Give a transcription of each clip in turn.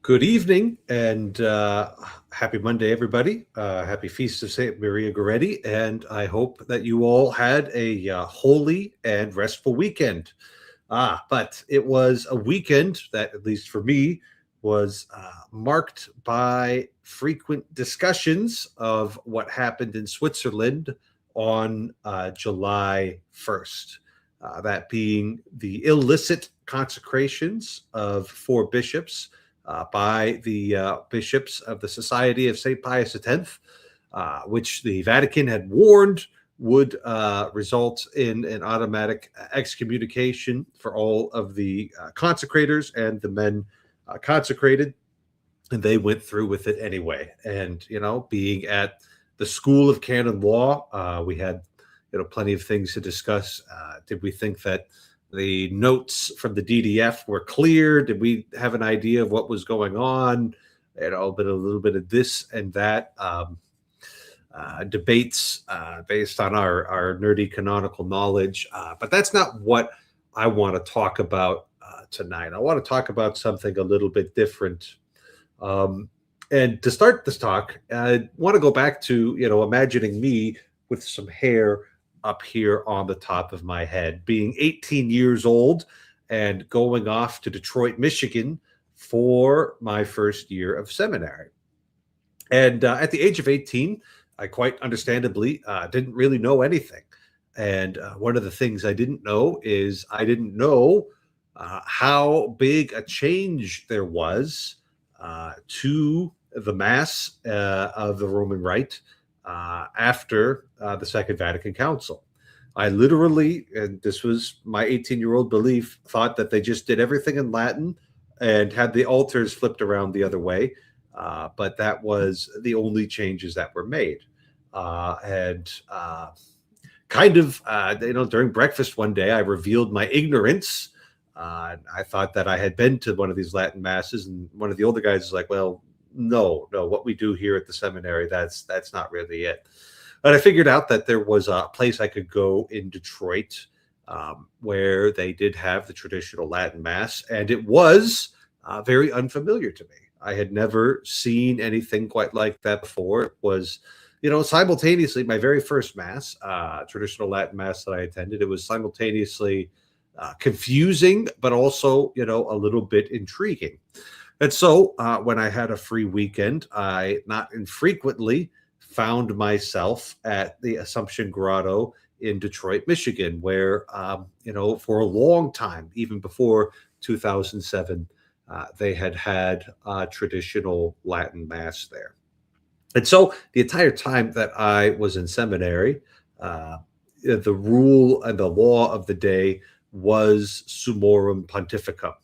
Good evening and happy Monday, everybody. Happy Feast of St. Maria Goretti. And I hope that you all had a holy and restful weekend. But it was a weekend that, at least for me, was marked by frequent discussions of what happened in Switzerland on July 1st. That being the illicit consecrations of four bishops by the bishops of the Society of St. Pius X, which the Vatican had warned would result in an automatic excommunication for all of the consecrators and the men consecrated. And they went through with it anyway. And, being at the School of Canon Law, we had, plenty of things to discuss. Did we think that the notes from the DDF were clear? Did we have an idea of what was going on? But a little bit of this and that. Debates based on our nerdy canonical knowledge. But that's not what I want to talk about tonight. I want to talk about something a little bit different. And to start this talk, I want to go back to, imagining me with some hair up here on the top of my head, being 18 years old and going off to Detroit, Michigan for my first year of seminary. And at the age of 18, I quite understandably didn't really know anything. And one of the things I didn't know is I didn't know how big a change there was to the Mass of the Roman Rite after the Second Vatican Council. I literally, and this was my 18-year-old belief, thought that they just did everything in Latin and had the altars flipped around the other way. But that was the only changes that were made. During breakfast one day, I revealed my ignorance. I thought that I had been to one of these Latin masses, and one of the older guys was like, well, no, what we do here at the seminary, that's not really it. But I figured out that there was a place I could go in Detroit where they did have the traditional Latin Mass, and it was very unfamiliar to me. I had never seen anything quite like that before. It was, simultaneously my very first Mass, traditional Latin Mass that I attended. It was simultaneously confusing, but also, a little bit intriguing. And so when I had a free weekend, I not infrequently found myself at the Assumption Grotto in Detroit, Michigan, where, for a long time, even before 2007, they had traditional Latin Mass there. And so the entire time that I was in seminary, the rule and the law of the day was Summorum Pontificum.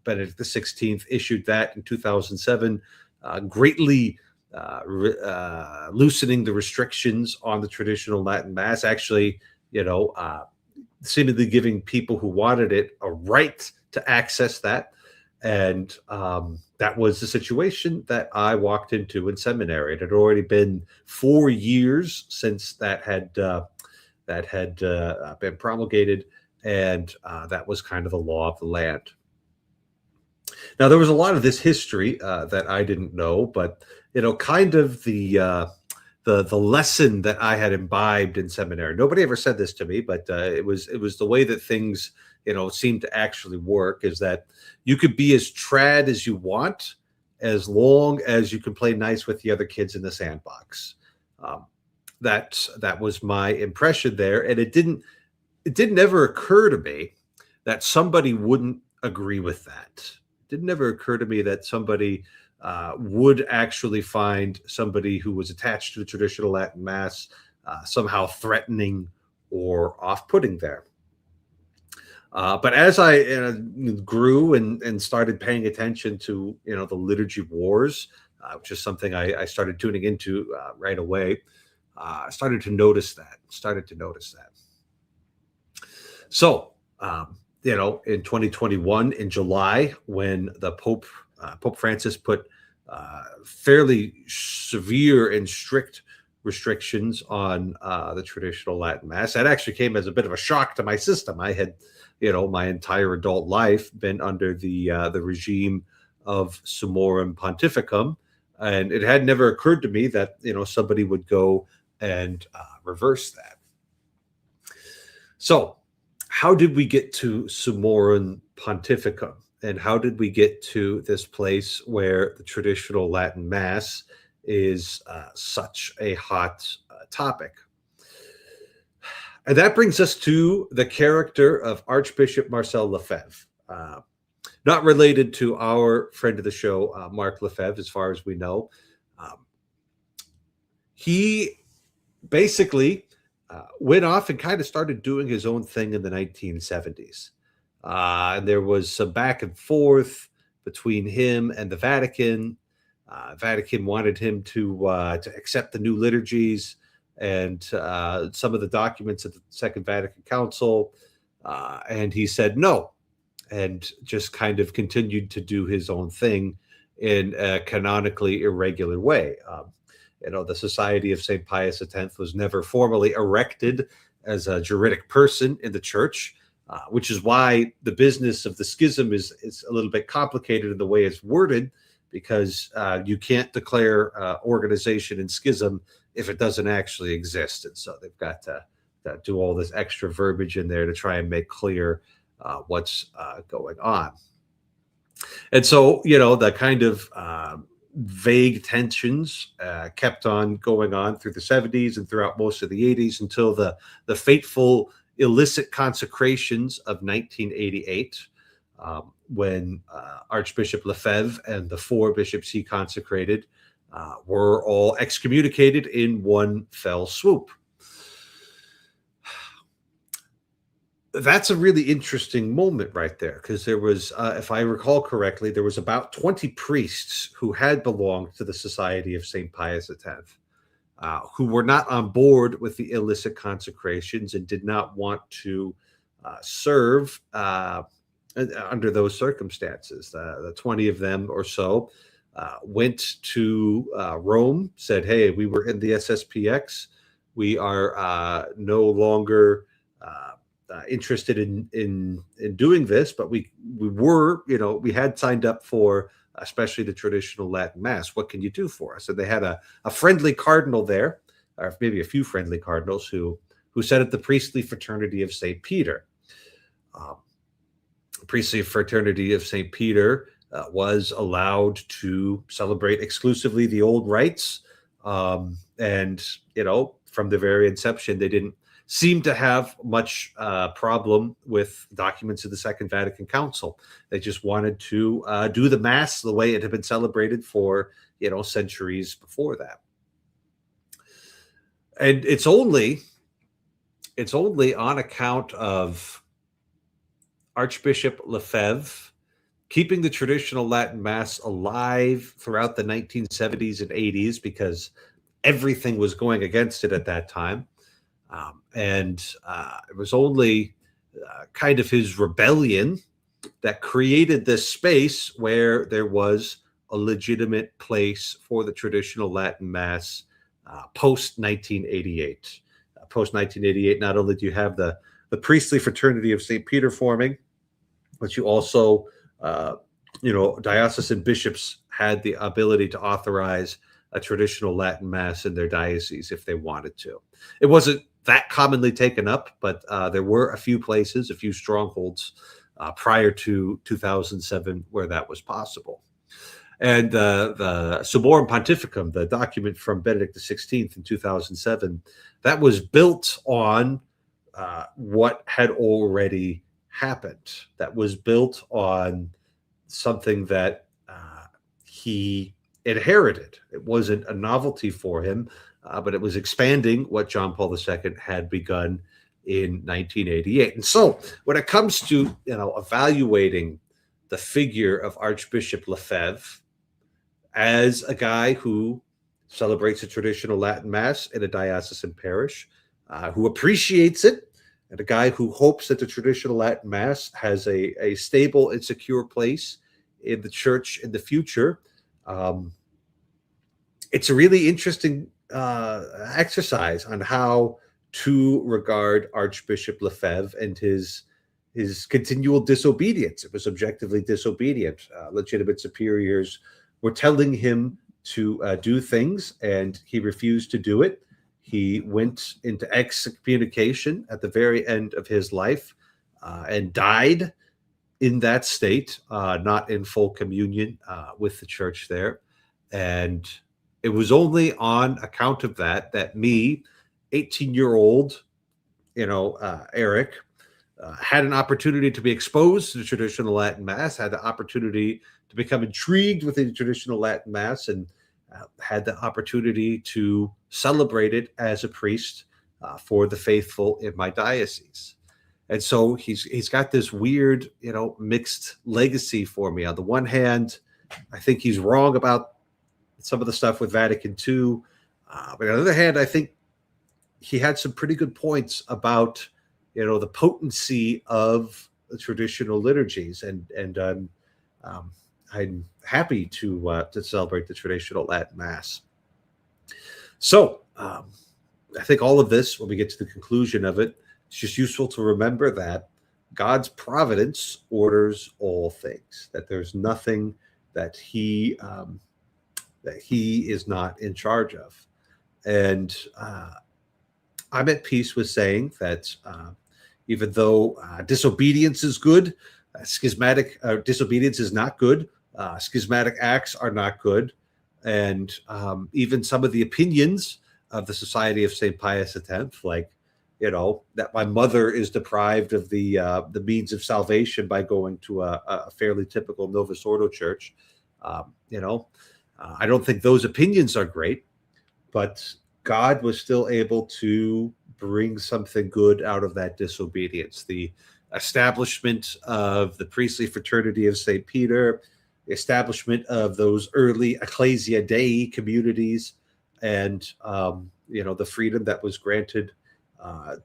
Benedict XVI issued that in 2007, greatly loosening the restrictions on the traditional Latin Mass, actually, seemingly giving people who wanted it a right to access that. And that was the situation that I walked into in seminary. It had already been 4 years since that had been promulgated, and that was kind of the law of the land. Now, there was a lot of this history that I didn't know, but kind of the lesson that I had imbibed in seminary. Nobody ever said this to me, but it was the way that things seemed to actually work. Is that you could be as trad as you want, as long as you can play nice with the other kids in the sandbox. That was my impression there, and it didn't ever occur to me that somebody wouldn't agree with that. It didn't ever occur to me that somebody would actually find somebody who was attached to the traditional Latin Mass somehow threatening or off-putting there. But as I grew and started paying attention to the liturgy wars, which is something I started tuning into right away, I started to notice that. So, in 2021, in July, when the Pope Francis put fairly severe and strict restrictions on the traditional Latin Mass, that actually came as a bit of a shock to my system. I had, my entire adult life been under the regime of Summorum Pontificum, and it had never occurred to me that somebody would go and reverse that. So, how did we get to Summorum Pontificum? And how did we get to this place where the traditional Latin Mass is such a hot topic? And that brings us to the character of Archbishop Marcel Lefebvre. Not related to our friend of the show, Mark Lefebvre, as far as we know. He basically went off and kind of started doing his own thing in the 1970s. And there was some back and forth between him and the Vatican. Vatican wanted him to accept the new liturgies and some of the documents of the Second Vatican Council. And he said no, and just kind of continued to do his own thing in a canonically irregular way. The Society of St. Pius X was never formally erected as a juridic person in the church, which is why the business of the schism is a little bit complicated in the way it's worded, because you can't declare organization in schism if it doesn't actually exist. And so they've got to do all this extra verbiage in there to try and make clear what's going on. And so, the kind of vague tensions kept on going on through the 70s and throughout most of the 80s until the fateful illicit consecrations of 1988, when Archbishop Lefebvre and the 4 bishops he consecrated were all excommunicated in one fell swoop. That's a really interesting moment right there, because there was, if I recall correctly, there was about 20 priests who had belonged to the Society of St. Pius X, who were not on board with the illicit consecrations and did not want to serve under those circumstances. The 20 of them or so went to Rome, said, "Hey, we were in the SSPX. We are no longer interested in doing this, but we were, we had signed up for especially the traditional Latin Mass. What can you do for us?" And they had a friendly cardinal there, or maybe a few friendly cardinals who said at the Priestly Fraternity of St. Peter. The Priestly Fraternity of St. Peter was allowed to celebrate exclusively the old rites. And, from the very inception, they didn't seem to have much problem with documents of the Second Vatican Council. They just wanted to do the Mass the way it had been celebrated for, centuries before that. And it's only on account of Archbishop Lefebvre keeping the traditional Latin Mass alive throughout the 1970s and 80s, because everything was going against it at that time. And it was only kind of his rebellion that created this space where there was a legitimate place for the traditional Latin Mass post 1988. Post 1988, not only do you have the Priestly Fraternity of St. Peter forming, but you also, diocesan bishops had the ability to authorize a traditional Latin Mass in their diocese if they wanted to. It wasn't that commonly taken up, but there were a few places, a few strongholds prior to 2007 where that was possible. And the Summorum Pontificum, the document from Benedict XVI in 2007, that was built on what had already happened. That was built on something that he inherited. It wasn't a novelty for him, but it was expanding what John Paul II had begun in 1988. And so when it comes to, evaluating the figure of Archbishop Lefebvre as a guy who celebrates a traditional Latin Mass in a diocesan parish, who appreciates it, and a guy who hopes that the traditional Latin Mass has a stable and secure place in the church in the future, it's a really interesting exercise on how to regard Archbishop Lefebvre and his his continual disobedience. It was objectively disobedient. Legitimate superiors were telling him to do things, and he refused to do it. He went into excommunication at the very end of his life and died in that state, not in full communion with the church there. And it was only on account of that that me, 18-year-old, Eric, had an opportunity to be exposed to the traditional Latin Mass, had the opportunity to become intrigued with the traditional Latin Mass, and had the opportunity to celebrate it as a priest for the faithful in my diocese. And so he's got this weird, mixed legacy for me. On the one hand, I think he's wrong about some of the stuff with Vatican II. But on the other hand, I think he had some pretty good points about, the potency of the traditional liturgies, and I'm happy to celebrate the traditional Latin Mass. So I think all of this, when we get to the conclusion of it, it's just useful to remember that God's providence orders all things. That there's nothing that He is not in charge of, and I'm at peace with saying that even though disobedience is good, schismatic disobedience is not good. Schismatic acts are not good, and even some of the opinions of the Society of St. Pius X, like that my mother is deprived of the means of salvation by going to a fairly typical Novus Ordo church. I don't think those opinions are great, but God was still able to bring something good out of that disobedience. The establishment of the priestly fraternity of St. Peter, the establishment of those early Ecclesia Dei communities, and the freedom that was granted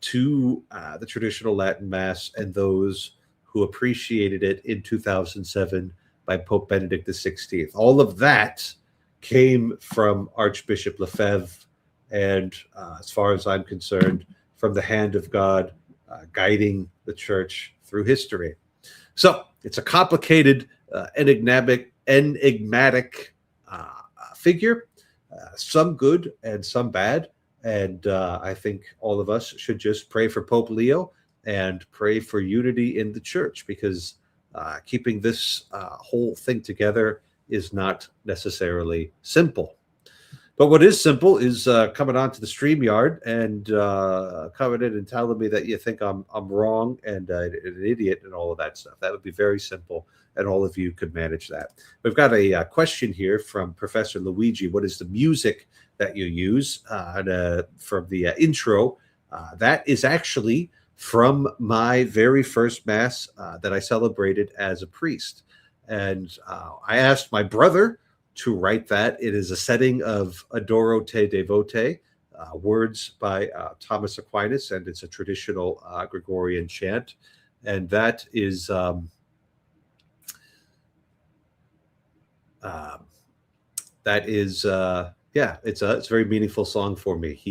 to the traditional Latin Mass and those who appreciated it in 2007 by Pope Benedict XVI. All of that came from Archbishop Lefebvre, and as far as I'm concerned, from the hand of God guiding the church through history. So it's a complicated, enigmatic figure, some good and some bad. And I think all of us should just pray for Pope Leo and pray for unity in the church, because keeping this whole thing together is not necessarily simple. But what is simple is coming onto the StreamYard and coming in and telling me that you think I'm wrong and an idiot and all of that stuff. That would be very simple, and all of you could manage that. We've got a question here from Professor Luigi. What is the music that you use from the intro? That is actually from my very first Mass that I celebrated as a priest. And I asked my brother to write that. It is a setting of Adoro Te Devote, words by Thomas Aquinas, and it's a traditional Gregorian chant. And that is it's a very meaningful song for me.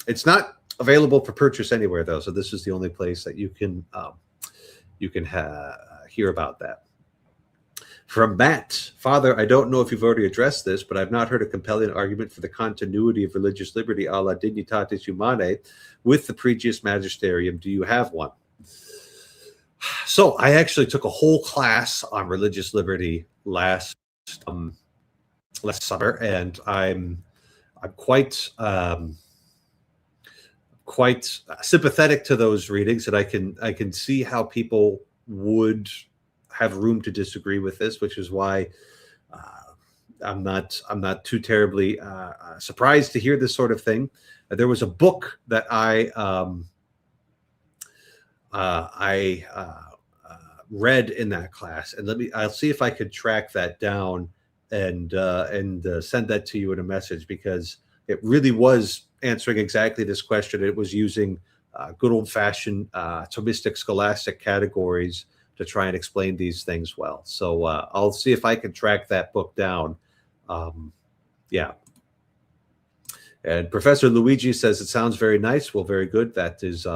It's not available for purchase anywhere though, so this is the only place that you can hear about that. From Matt, Father, I don't know if you've already addressed this, but I've not heard a compelling argument for the continuity of religious liberty a la Dignitatis Humanae with the Pregius Magisterium. Do you have one? So I actually took a whole class on religious liberty last summer, and I'm quite sympathetic to those readings, and I can see how people would have room to disagree with this, which is why I'm not too terribly surprised to hear this sort of thing. There was a book that I read in that class, and I'll see if I could track that down and send that to you in a message, because it really was answering exactly this question. It was using good old-fashioned Thomistic scholastic categories to try and explain these things well. So I'll see if I can track that book down. Yeah. And Professor Luigi says it sounds very nice. Well, very good. That is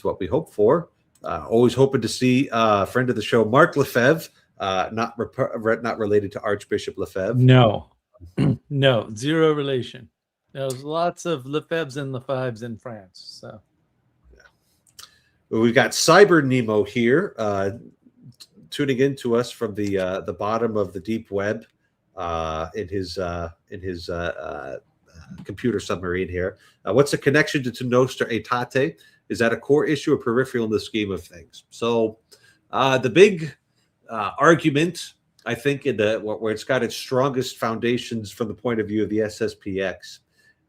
what we hope for. Always hoping to see a friend of the show, Mark Lefebvre, not related to Archbishop Lefebvre. No, no, zero relation. There's lots of Lefebvres and Lefebvres in France. So We've got Cyber Nemo here, tuning in to us from the bottom of the deep web in his computer submarine here. What's the connection to Nostra Aetate? Is that a core issue or peripheral in the scheme of things? So the big argument, I think, in the where it's got its strongest foundations from the point of view of the SSPX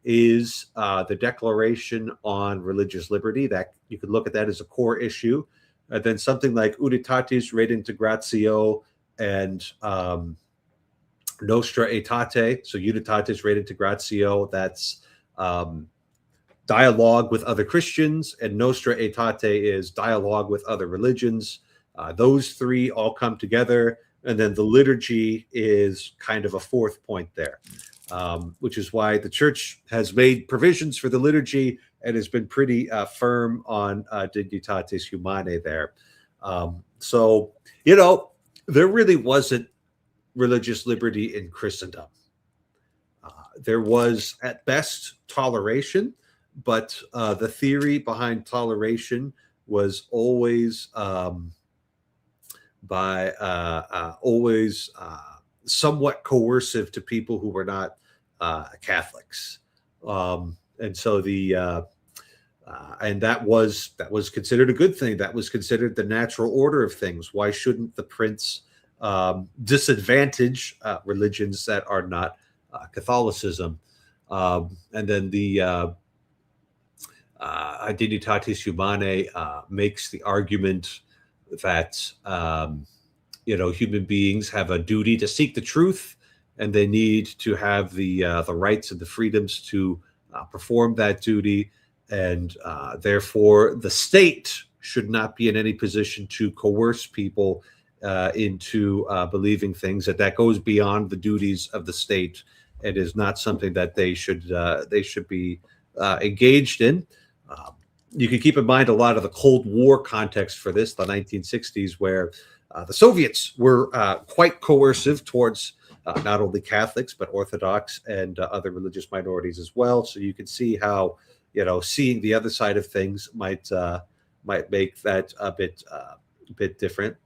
is the Declaration on Religious Liberty. That you could look at that as a core issue. And then something like Unitatis Redintegratio and Nostra Aetate. So Unitatis Redintegratio, that's dialogue with other Christians, and Nostra Aetate is dialogue with other religions. Those three all come together, and then the liturgy is kind of a fourth point there, which is why the church has made provisions for the liturgy and has been pretty firm on Dignitatis Humanae there. So, there really wasn't religious liberty in Christendom. There was, at best, toleration, but the theory behind toleration was always always somewhat coercive to people who were not Catholics, and so and that was considered a good thing. That was considered the natural order of things. Why shouldn't the prince disadvantage religions that are not Catholicism? And then the Dignitatis Humanae makes the argument that human beings have a duty to seek the truth, and they need to have the rights and the freedoms to perform that duty, and therefore the state should not be in any position to coerce people into believing things that goes beyond the duties of the state and is not something that they should be engaged in. You can keep in mind a lot of the Cold War context for this, the 1960s, where the Soviets were quite coercive towards not only Catholics, but Orthodox and other religious minorities as well. So you can see how, seeing the other side of things might make that a bit different.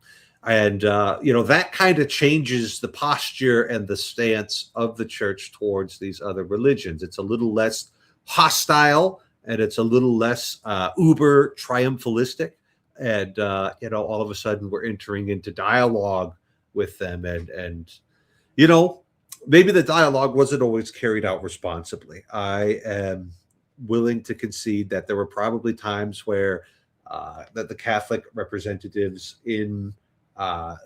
And, that kind of changes the posture and the stance of the church towards these other religions. It's a little less hostile, and it's a little less uber triumphalistic. And, all of a sudden we're entering into dialogue with them. And maybe the dialogue wasn't always carried out responsibly. I am willing to concede that there were probably times where that the Catholic representatives in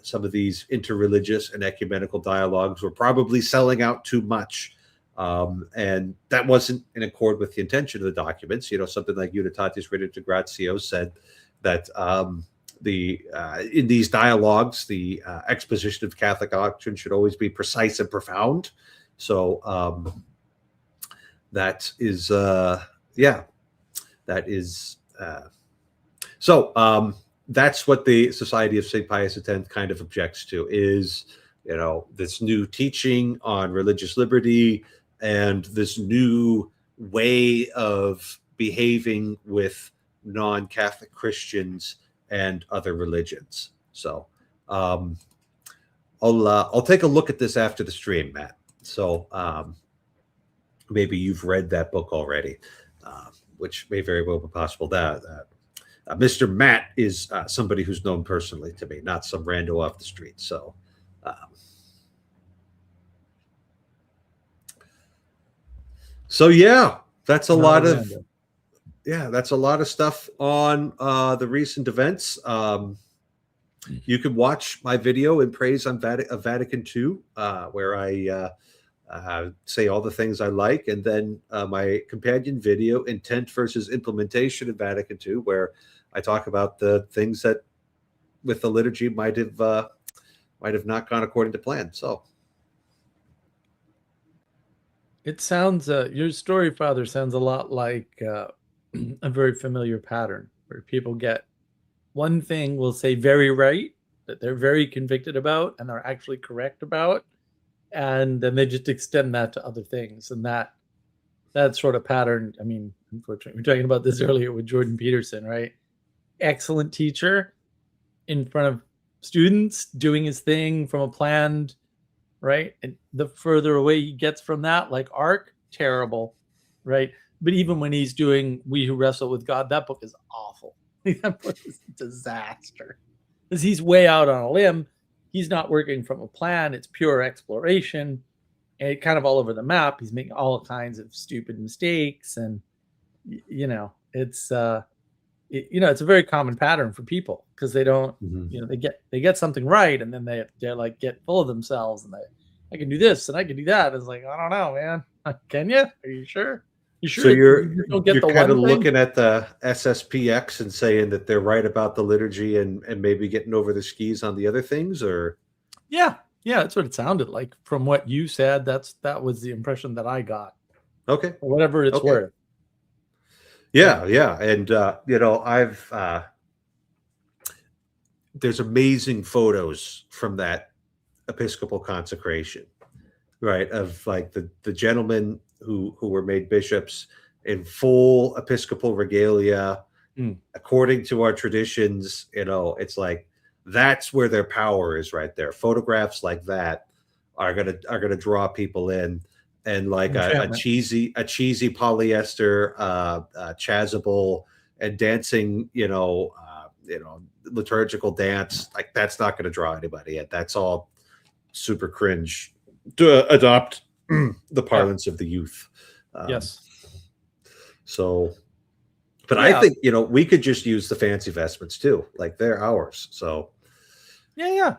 some of these interreligious and ecumenical dialogues were probably selling out too much. And that wasn't in accord with the intention of the documents. Something like Unitatis Redintegratio said that in these dialogues, the exposition of Catholic doctrine should always be precise and profound. So that is that's what the Society of St. Pius X kind of objects to, is this new teaching on religious liberty and this new way of behaving with non-Catholic Christians and other religions. So I'll take a look at this after the stream, Matt. So maybe you've read that book already, which may very well be possible. That Mr. Matt is somebody who's known personally to me, not some rando off the street. So yeah, that's a lot of stuff on the recent events. You can watch my video in praise on Vatican II, where I say all the things I like, and then my companion video, Intent versus Implementation in Vatican II, where I talk about the things that with the liturgy might have not gone according to plan. So it sounds your story, Father, sounds a lot like a very familiar pattern where people get one thing will say very right, that they're very convicted about and they're actually correct about, and then they just extend that to other things. And that sort of pattern, I mean, unfortunately, we were talking about this earlier with Jordan Peterson, right? Excellent teacher in front of students, doing his thing from a planned, right? And the further away he gets from that, like Ark, terrible, right? But even when he's doing We Who Wrestle with God, that book is awful. That book is a disaster because he's way out on a limb. He's not working from a plan. It's pure exploration, and kind of all over the map. He's making all kinds of stupid mistakes, and it's it's a very common pattern for people because they don't, they get something right, and then they're like get full of themselves, and I can do this and I can do that. It's like, I don't know, man. Can you? Are you sure? You sure? So You don't get you're the kind of one thing? looking at the SSPX and saying that they're right about the liturgy and maybe getting over the skis on the other things, or Yeah, that's what it sounded like from what you said. That was the impression that I got, okay, or whatever it's okay, worth. yeah, and I've there's amazing photos from that Episcopal consecration, right? Of like the gentlemen who were made bishops in full Episcopal regalia, Mm. according to our traditions. It's like that's where their power is, right there. Photographs like that are gonna draw people in, and like a Enchantment. cheesy polyester chasuble and dancing, liturgical dance, like that's not going to draw anybody in. That's all super cringe to adopt the Yeah. parlance of the youth. Yes. So, but I Yeah. think we could just use the fancy vestments too, like they're ours. So Yeah.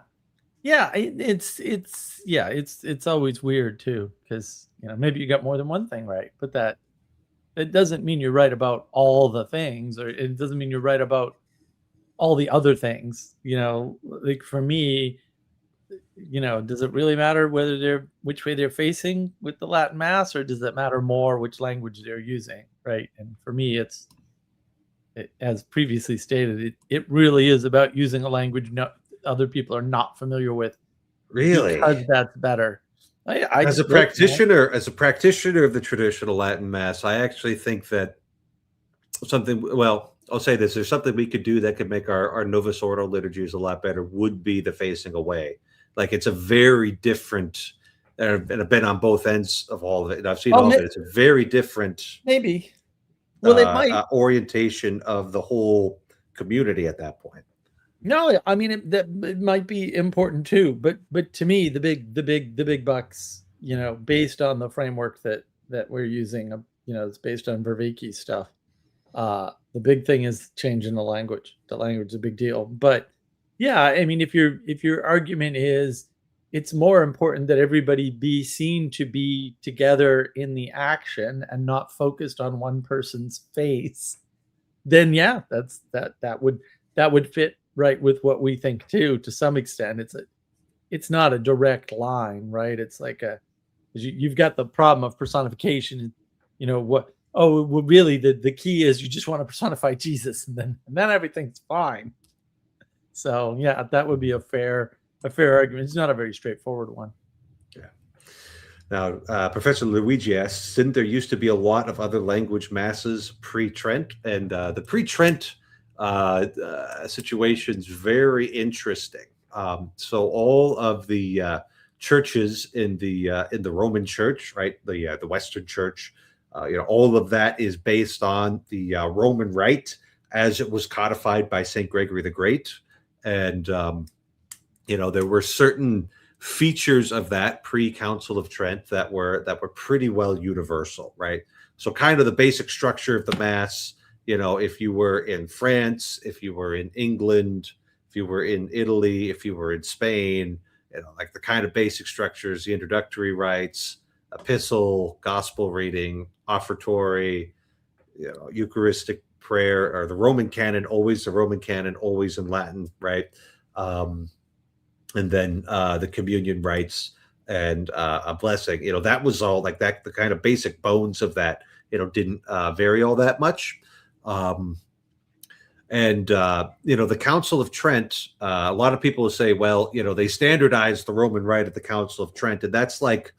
It's always weird too, because maybe you got more than one thing right, but that it doesn't mean you're right about all the things, or it doesn't mean you're right about all the other things. Like for me, does it really matter which way they're facing with the Latin Mass, or does it matter more which language they're using, right? And for me, as previously stated, it really is about using a language other people are not familiar with, really, because that's better. I as a just look, man. practitioner of the traditional Latin Mass, I actually think that something, well, I'll say this: there's something we could do that could make our Novus Ordo liturgies a lot better. Would be the facing away. Like it's a very different, and I've been on both ends of all of it, and I've seen Oh, all of it. It's a very different maybe. Well, it might. orientation of the whole community at that point. No, I mean it might be important too, but to me, the big bucks, based on the framework that we're using, it's based on Vervaeke stuff. The big thing is changing the language. The language is a big deal, but yeah, I mean, if your argument is it's more important that everybody be seen to be together in the action and not focused on one person's face, then yeah, that would fit right with what we think too, to some extent. It's not a direct line, right? It's like you've got the problem of personification. What? Oh, well, really, the key is you just want to personify Jesus, and then everything's fine. So yeah, that would be a fair argument. It's not a very straightforward one. Yeah. Now, Professor Luigi asks, didn't there used to be a lot of other language masses pre-Trent? And the pre-Trent situation's very interesting. So all of the churches in the Roman Church, right, the Western Church, all of that is based on the Roman Rite as it was codified by Saint Gregory the Great, and there were certain features of that pre-Council of Trent that were pretty well universal, right? So kind of the basic structure of the Mass. If you were in France, if you were in England, if you were in Italy, if you were in Spain, like the kind of basic structures, the introductory rites, epistle, gospel reading, offertory, Eucharistic prayer, or the Roman canon, always in Latin, right? And then the communion rites and a blessing. That was all like that. The kind of basic bones of that, didn't vary all that much. And the Council of Trent, a lot of people will say, well, they standardized the Roman Rite at the Council of Trent, and that's like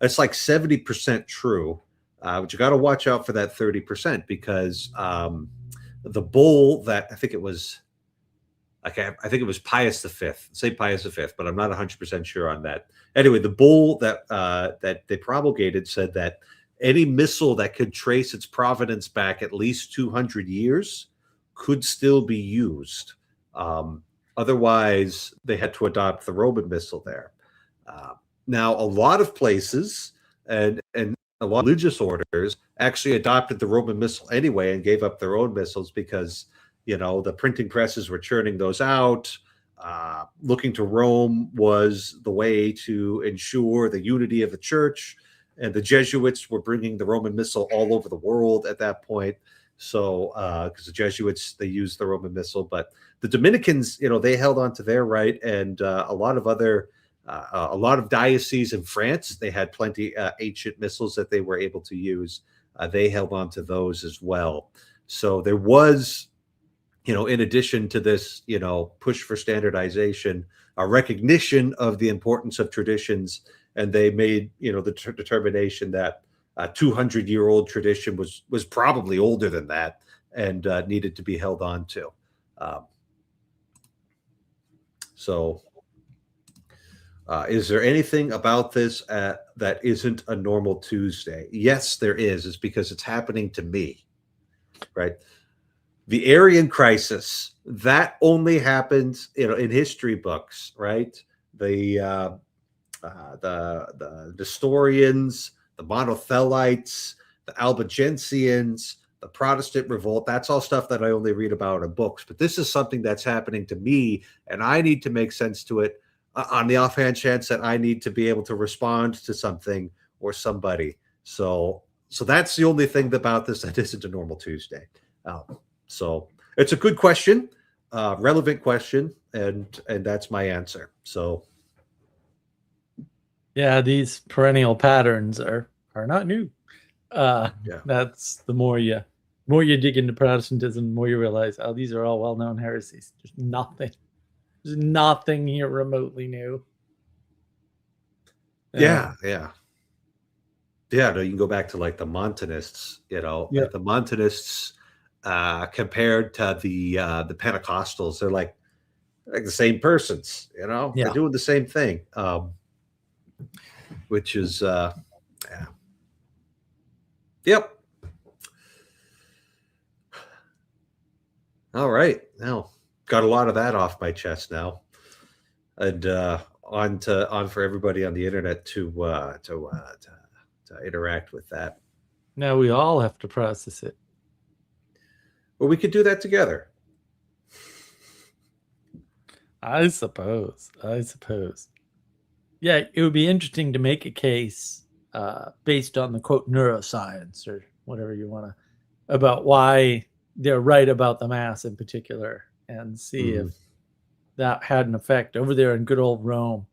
70% true. But you got to watch out for that 30% because the bull that I think it was Pius V, say Pius V, but I'm not 100% sure on that. Anyway, the bull that they promulgated said that any missile that could trace its provenance back at least 200 years could still be used. Otherwise, they had to adopt the Roman missal there. Now, a lot of places and a lot of religious orders actually adopted the Roman missal anyway and gave up their own missals because the printing presses were churning those out. Looking to Rome was the way to ensure the unity of the church, and the Jesuits were bringing the Roman missal all over the world at that point. So, because the Jesuits, they used the Roman missal, but the Dominicans, they held on to their right, and a lot of dioceses in France, they had plenty ancient missals that they were able to use. They held on to those as well. So there was, in addition to this, push for standardization, a recognition of the importance of traditions, and they made, the determination that a 200-year-old tradition was probably older than that and needed to be held on to. Is there anything about this that isn't a normal Tuesday? Yes, there is. It's because it's happening to me, right? The Aryan crisis, that only happens, in history books, right? The Nestorians, the Monothelites, the Albigensians, the Protestant revolt, that's all stuff that I only read about in books. But this is something that's happening to me, and I need to make sense to it on the offhand chance that I need to be able to respond to something or somebody. So that's the only thing about this that isn't a normal Tuesday. So it's a good question, relevant question, and that's my answer. So yeah, these perennial patterns are not new. That's the more you dig into Protestantism, the more you realize, oh, these are all well-known heresies. There's nothing here remotely new. Yeah. No, you can go back to like the Montanists, like the Montanists compared to the Pentecostals, they're like the same persons, they're doing the same thing, which is Yep. All right. Now got a lot of that off my chest now, and on for everybody on the internet to interact with that. Now we all have to process it. Well, we could do that together. I suppose. Yeah, it would be interesting to make a case based on the quote neuroscience or whatever you want to, about why they're right about the Mass in particular, and see if that had an effect over there in good old Rome.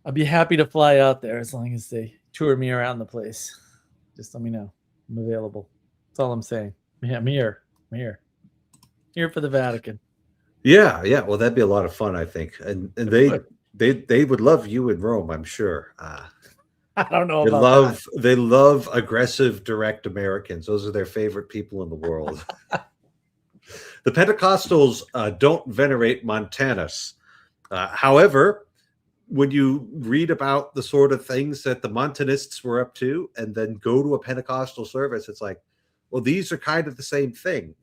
I'd be happy to fly out there as long as they tour me around the place. Just let me know. I'm available. That's all I'm saying. Yeah, I'm here. Here for the Vatican. Yeah. Well, that'd be a lot of fun, I think, and they would love you in Rome, I'm sure. I don't know about that. They love aggressive, direct Americans. Those are their favorite people in the world. The Pentecostals don't venerate Montanus. However, when you read about the sort of things that the Montanists were up to and then go to a Pentecostal service, it's like, well, these are kind of the same thing,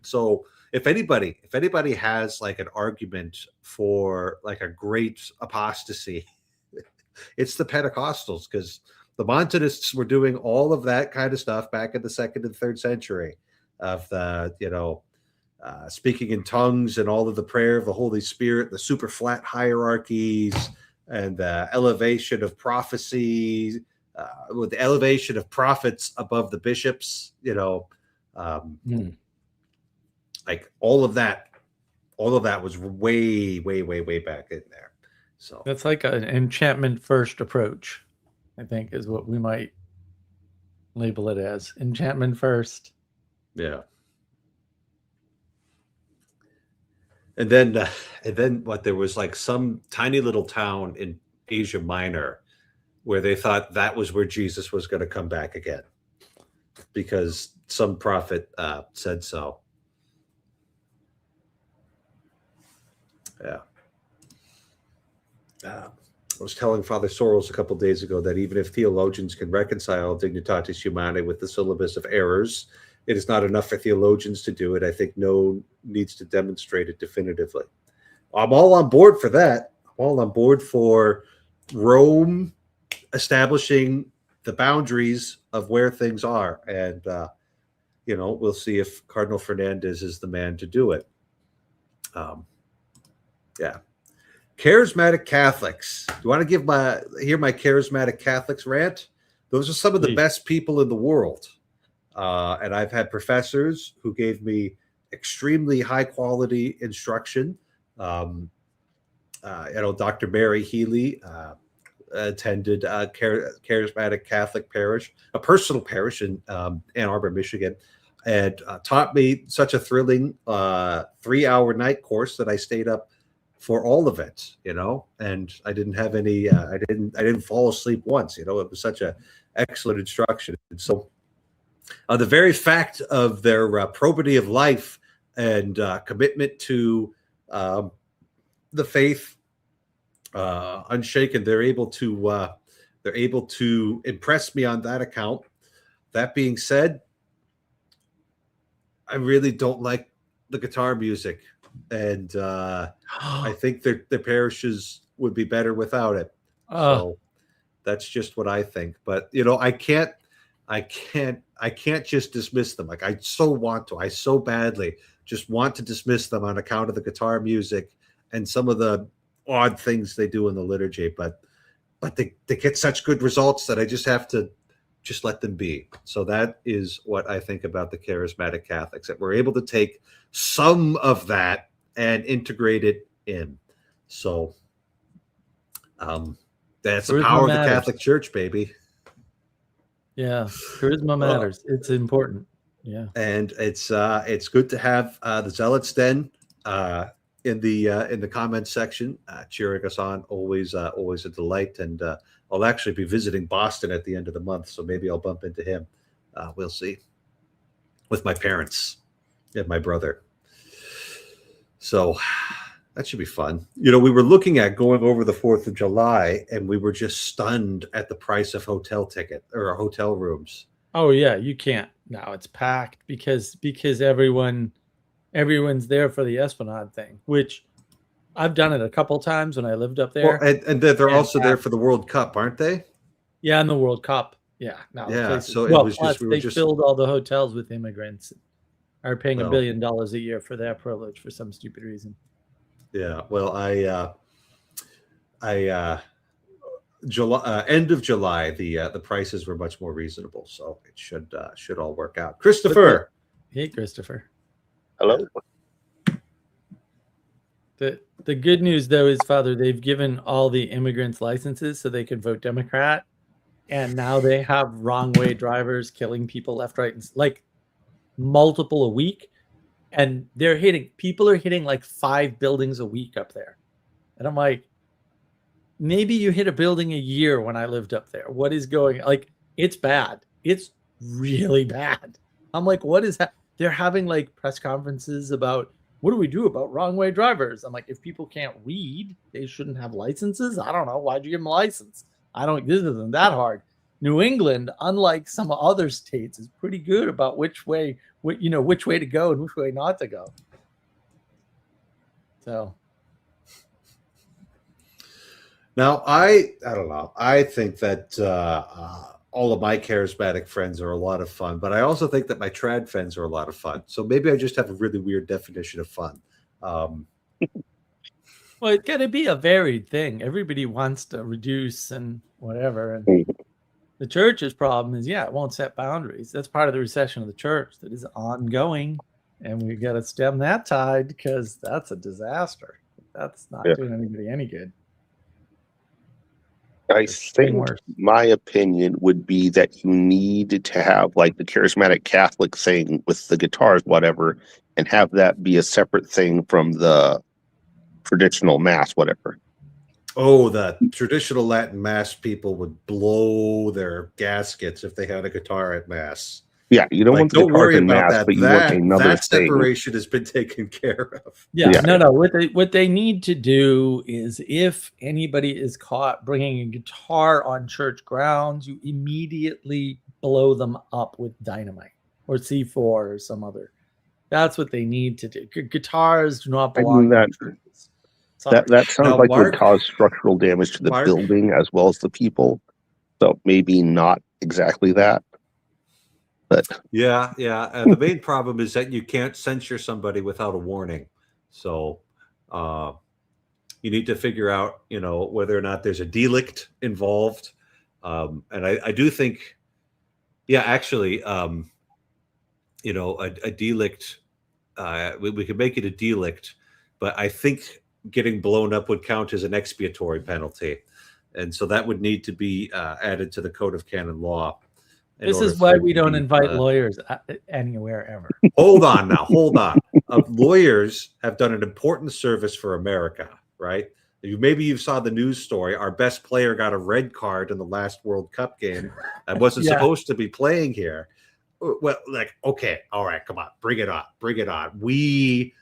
So if anybody has like an argument for like a great apostasy, it's the Pentecostals, because the Montanists were doing all of that kind of stuff back in the 2nd and 3rd century of the, speaking in tongues and all of the prayer of the Holy Spirit, the super flat hierarchies, and the elevation of prophecy, with the elevation of prophets above the bishops, like all of that was way back in there. So that's like an enchantment first approach, I think, is what we might label it as. Enchantment first. Yeah. And then what? There was like some tiny little town in Asia Minor where they thought that was where Jesus was going to come back again because some prophet said so. Yeah. I was telling Father Sorrels a couple days ago that even if theologians can reconcile Dignitatis Humanae with the syllabus of errors, it is not enough for theologians to do it. I think no one needs to demonstrate it definitively. I'm all on board for that. I'm all on board for Rome establishing the boundaries of where things are. And, we'll see if Cardinal Fernandez is the man to do it. Yeah. Charismatic Catholics. Do you want to hear my charismatic Catholics rant? Those are some of the best people in the world. And I've had professors who gave me extremely high quality instruction. Dr. Mary Healy attended Charismatic Catholic Parish, a personal parish in Ann Arbor, Michigan, and taught me such a thrilling 3-hour night course that I stayed up for all of it, and I didn't have any, I didn't fall asleep once, it was such a excellent instruction. And so the very fact of their probity of life and commitment to the faith, unshaken, they're able to impress me on that account. That being said, I really don't like the guitar music, and I think their parishes would be better without it. So that's just what I think. But I can't just dismiss them. Like I so badly just want to dismiss them on account of the guitar music and some of the odd things they do in the liturgy. But they get such good results that I just have to just let them be. So that is what I think about the charismatic Catholics, that we're able to take some of that and integrate it in. So that's the power of the Catholic Church, baby. Yeah, charisma matters. It's important. Yeah, and it's good to have the Zealots Den in the comments section cheering us on. Always a delight. And I'll actually be visiting Boston at the end of the month, so maybe I'll bump into him. We'll see. With my parents and my brother. So that should be fun. We were looking at going over the 4th of July, and we were just stunned at the price of hotel rooms. Oh yeah, you can't. Now it's packed because everyone's there for the Esplanade thing, which I've done it a couple times when I lived up there. Well, and they're also there for the World Cup, aren't they? Yeah, in the World Cup. Yeah. Now yeah. So it was just they filled all the hotels with immigrants. Are paying $1 billion a year for their privilege for some stupid reason. Yeah. Well, July, end of July, the prices were much more reasonable, so it should all work out. Christopher. Hey, Christopher. Hello. The good news though is, Father, they've given all the immigrants licenses so they can vote Democrat, and now they have wrong way drivers killing people left, right, and like multiple a week, and people are hitting like 5 buildings a week up there, and I'm like, maybe you hit a building a year when I lived up there. What is going, like, it's bad. It's really bad. I'm like, what is that? They're having like press conferences about what do we do about wrong way drivers? I'm like, if people can't read, they shouldn't have licenses. I don't know. Why'd you give them a license? This isn't that hard. New England, unlike some other states, is pretty good about which way to go and which way not to go. So now I don't know. I think that all of my charismatic friends are a lot of fun, but I also think that my trad friends are a lot of fun. So maybe I just have a really weird definition of fun. Well, it's got to be a varied thing. Everybody wants to reduce and whatever. And the church's problem is, it won't set boundaries. That's part of the recession of the church that is ongoing. And we've got to stem that tide because that's a disaster. That's not doing anybody any good. I It's getting think worse. my opinion would be that you need to have like the charismatic Catholic thing with the guitars, whatever, and have that be a separate thing from the traditional mass, whatever. Oh, the traditional Latin mass people would blow their gaskets if they had a guitar at mass. Yeah, you don't Like, want the don't guitars worry in about mass, that. but you want another That thing. separation has been taken care of. Yeah, Yeah. no. What they need to do is, if anybody is caught bringing a guitar on church grounds, you immediately blow them up with dynamite or C4 or some other. That's what they need to do. Guitars do not I belong mean in that churches. Sorry. that sounds Now, like would cause structural damage to the Mark, building as well as the people. So maybe not exactly that. But yeah, yeah. The main problem is that you can't censure somebody without a warning. So uh, you need to figure out, whether or not there's a delict involved. And I do think, yeah, actually, a delict, we could make it a delict, but I think getting blown up would count as an expiatory penalty. And so that would need to be added to the Code of Canon Law. This is why we don't invite lawyers anywhere ever. Hold on now. Hold on. Lawyers have done an important service for America, right? Maybe you saw the news story. Our best player got a red card in the last World Cup game and wasn't supposed to be playing here. Well, like, okay, all right, come on, bring it on, bring it on. We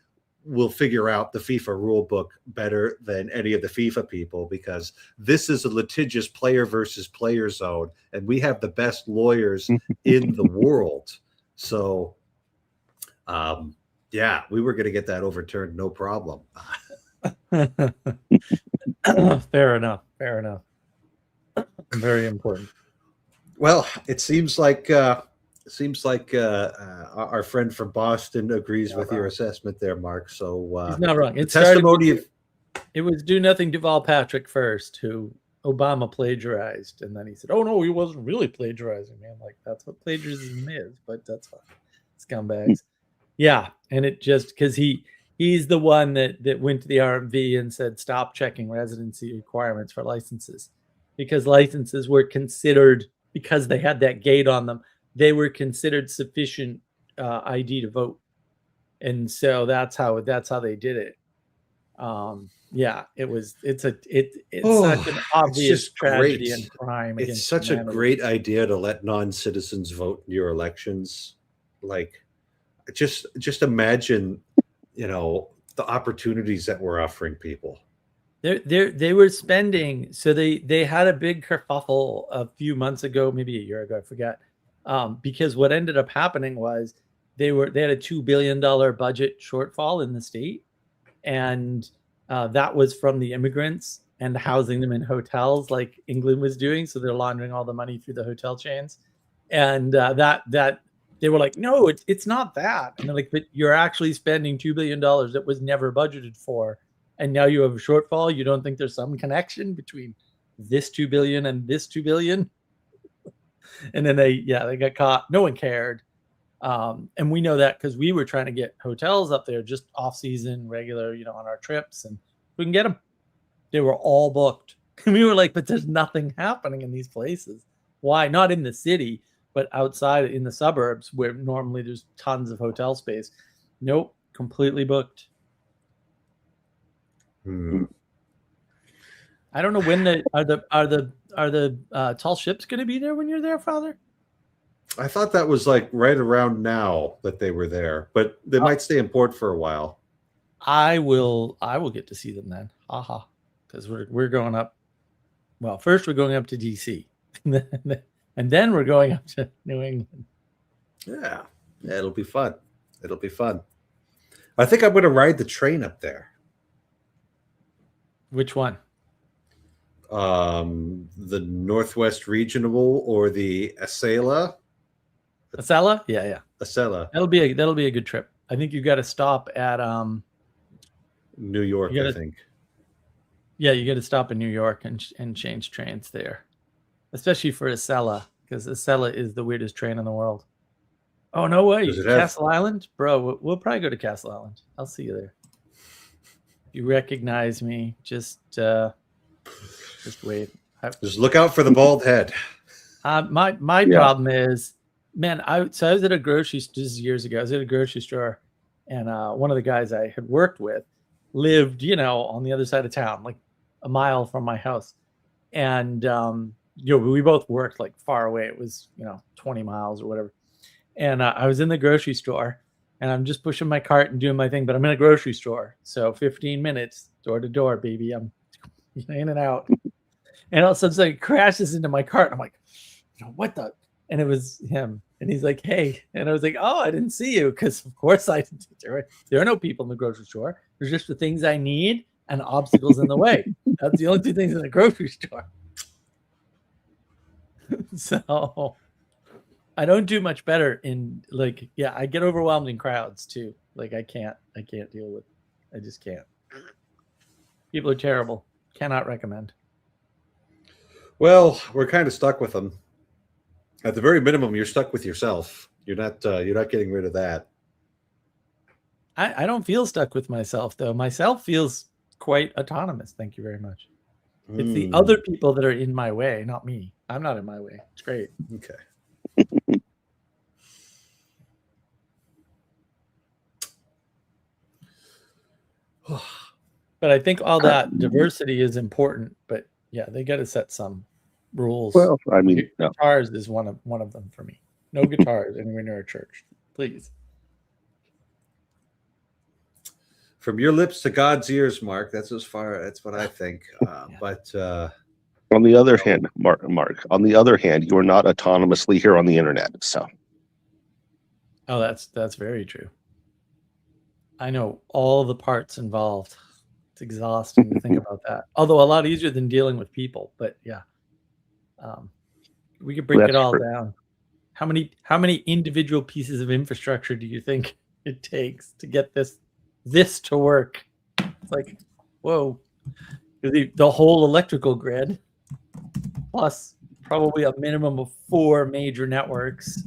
will figure out the FIFA rule book better than any of the FIFA people, because this is a litigious player versus player zone, and we have the best lawyers in the world. So, yeah, we were going to get that overturned, no problem. Fair enough. Fair enough. Very important. Well, it seems like our friend from Boston agrees with your assessment there, Mark. So he's not wrong. It was Do Nothing Duval Patrick first, who Obama plagiarized, and then he said, "Oh no, he wasn't really plagiarizing, man." Like, that's what plagiarism is, but that's fine. Scumbags. Yeah, and it just because he's the one that went to the RMV and said, "Stop checking residency requirements for licenses," because licenses were considered, because they had that gate on them, they were considered sufficient ID to vote, and so that's how they did it. Yeah, it's such an obvious tragedy and crime. It's such a great idea to let non-citizens vote in your elections. Like, just imagine, the opportunities that we're offering people. They were spending, so they had a big kerfuffle a few months ago, maybe a year ago, I forget. Because what ended up happening was they had a $2 billion budget shortfall in the state, and that was from the immigrants and housing them in hotels like England was doing. So they're laundering all the money through the hotel chains, and that they were like, "No, it's not that." And they're like, "But you're actually spending $2 billion that was never budgeted for, and now you have a shortfall. You don't think there's some connection between this 2 billion and this 2 billion?" And then they got caught. No one cared. And we know that because we were trying to get hotels up there just off season, regular, on our trips, and we can get them. They were all booked. And we were like, "But there's nothing happening in these places. Why? Not in the city, but outside in the suburbs where normally there's tons of hotel space." Nope, completely booked. I don't know when are the tall ships going to be there when you're there, Father? I thought that was like right around now that they were there, but they might stay in port for a while. I will get to see them then. Haha. Because we're going up. Well, first we're going up to DC, and then we're going up to New England. Yeah, it'll be fun. It'll be fun. I think I'm going to ride the train up there. Which one? The Northwest Regional or the Acela? Acela? Yeah. Acela. That'll be a good trip. I think you got to stop at New York, I think. Yeah, you got to stop in New York and change trains there, especially for Acela, because Acela is the weirdest train in the world. Oh no way! Castle Island, bro. We'll probably go to Castle Island. I'll see you there. If you recognize me, just wave. Just look out for the bald head. My problem is, man, I was at a grocery store, this is years ago. I was at a grocery store, and one of the guys I had worked with lived, on the other side of town, like a mile from my house. And we both worked like far away. It was 20 miles or whatever. And I was in the grocery store, and I'm just pushing my cart and doing my thing, but I'm in a grocery store, so 15 minutes door to door, baby. I'm in and out, and all of a sudden it crashes into my cart. And I'm like, what the? And it was him, and he's like, "Hey," and I was like, "Oh, I didn't see you," because of course there are no people in the grocery store. There's just the things I need and obstacles in the way. That's the only two things in the grocery store. So I don't do much better in I get overwhelmed in crowds too. Like I can't deal with. I just can't. People are terrible. Cannot recommend. Well, we're kind of stuck with them. At the very minimum, you're stuck with yourself. You're not getting rid of that. I don't feel stuck with myself though. Myself feels quite autonomous. Thank you very much. It's the other people that are in my way, not me. I'm not in my way. It's great. Okay. But I think all that diversity is important. But yeah, they got to set some rules. Well, I mean, guitars is one of them for me. No guitars anywhere near a church, please. From your lips to God's ears, Mark. That's what I think. Yeah. But on the other hand, Mark, on the other hand, you are not autonomously here on the internet. So, oh, that's very true. I know all the parts involved. It's exhausting to think about that. Although a lot easier than dealing with people. But yeah, we could break it all down. How many individual pieces of infrastructure do you think it takes to get this to work? It's like, whoa, the whole electrical grid, plus probably a minimum of 4 major networks,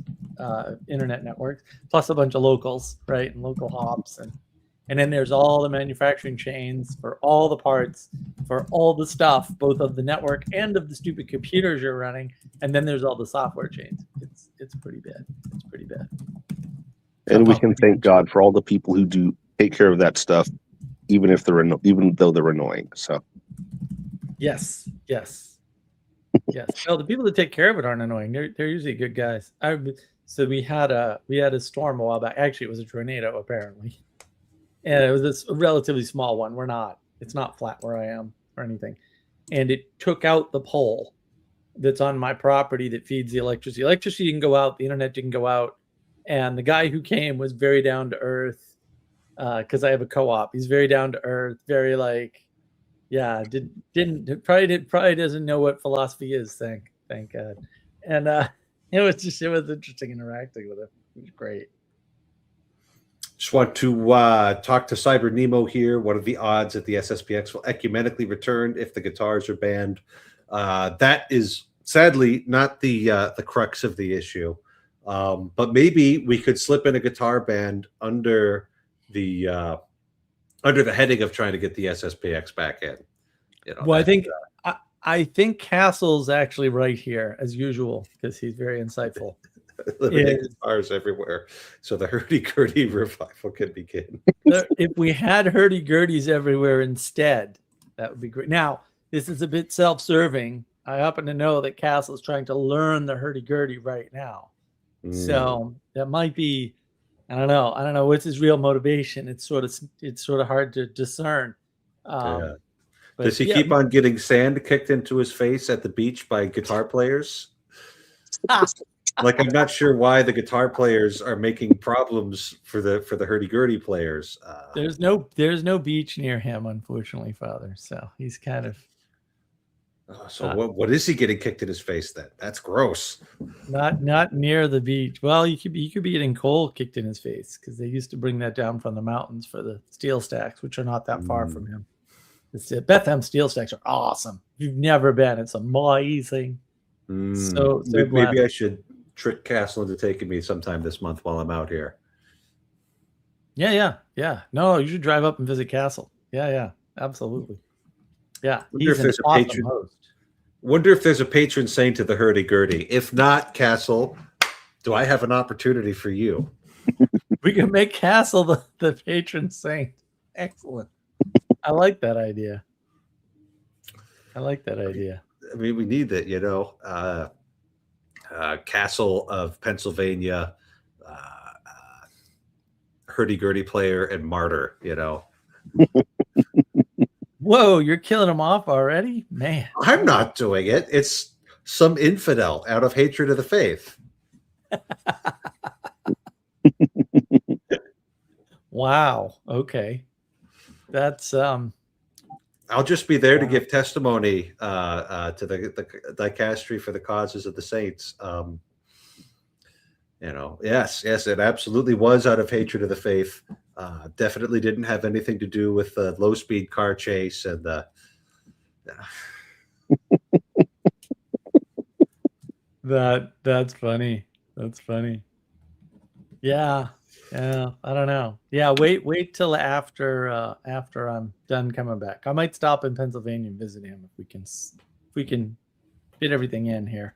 internet networks, plus a bunch of locals, right, and local hops, and then there's all the manufacturing chains for all the parts, for all the stuff, both of the network and of the stupid computers you're running, and then there's all the software chains. It's pretty bad. It's pretty bad. And we can thank God for all the people who do take care of that stuff, even though they're annoying. So, yes. No, the people that take care of it aren't annoying. They're usually good guys. So we had a storm a while back. Actually, it was a tornado apparently, and it was a relatively small one. It's not flat where I am or anything, and it took out the pole that's on my property that feeds the electricity. Electricity didn't go out. The internet didn't go out, and the guy who came was very down to earth. Because I have a co-op. He's very down to earth, very probably doesn't know what philosophy is. Thank God. And it was interesting interacting with him. It was great. Just want to talk to Cyber Nemo here. What are the odds that the SSPX will ecumenically return if the guitars are banned? That is sadly not the crux of the issue. But maybe we could slip in a guitar band under the heading of trying to get the SSPX back in. Well, I think Castle's actually right here as usual because he's very insightful. Guitars everywhere, so the hurdy-gurdy revival can begin. If we had hurdy-gurdies everywhere instead, that would be great. Now, this is a bit self-serving. I happen to know that Castle's trying to learn the hurdy-gurdy right now, so that might be. I don't know what's his real motivation. It's sort of hard to discern. Does he keep on getting sand kicked into his face at the beach by guitar players? Like, I'm not sure why the guitar players are making problems for the hurdy-gurdy players. There's no beach near him, unfortunately, Father. So he's kind of. What is he getting kicked in his face then? That's gross. Not near the beach. Well, he could be getting coal kicked in his face because they used to bring that down from the mountains for the steel stacks, which are not that far from him. Bethlehem steel stacks are awesome. If you've never been, it's amazing. So maybe I should trick Castle into taking me sometime this month while I'm out here. Yeah. No, you should drive up and visit Castle. Yeah, absolutely. Yeah, he's an awesome host. Wonder if there's a patron saint of the hurdy-gurdy. If not, Castle, do I have an opportunity for you? We can make Castle the patron saint. Excellent. I like that idea. I like that idea. I mean, we need that, Castle of Pennsylvania, hurdy-gurdy player and martyr, Whoa, you're killing him off already? Man. I'm not doing it. It's some infidel out of hatred of the faith. Wow. Okay. That's I'll just be there to give testimony to the dicastery for the causes of the saints. Yes, it absolutely was out of hatred of the faith. Definitely didn't have anything to do with the low-speed car chase and the. That's funny. That's funny. Yeah. I don't know. Yeah, wait till after I'm done coming back. I might stop in Pennsylvania and visit him if we can fit everything in here.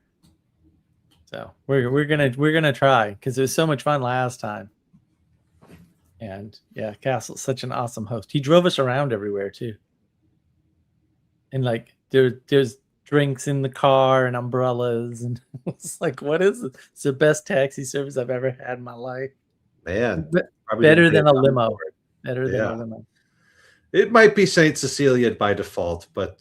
So we're gonna try because it was so much fun last time. And yeah, Castle's such an awesome host. He drove us around everywhere too. And like there's drinks in the car and umbrellas, and it's like, what is it? It's the best taxi service I've ever had in my life. Man, better than a limo. Better than a limo. It might be Saint Cecilia by default, but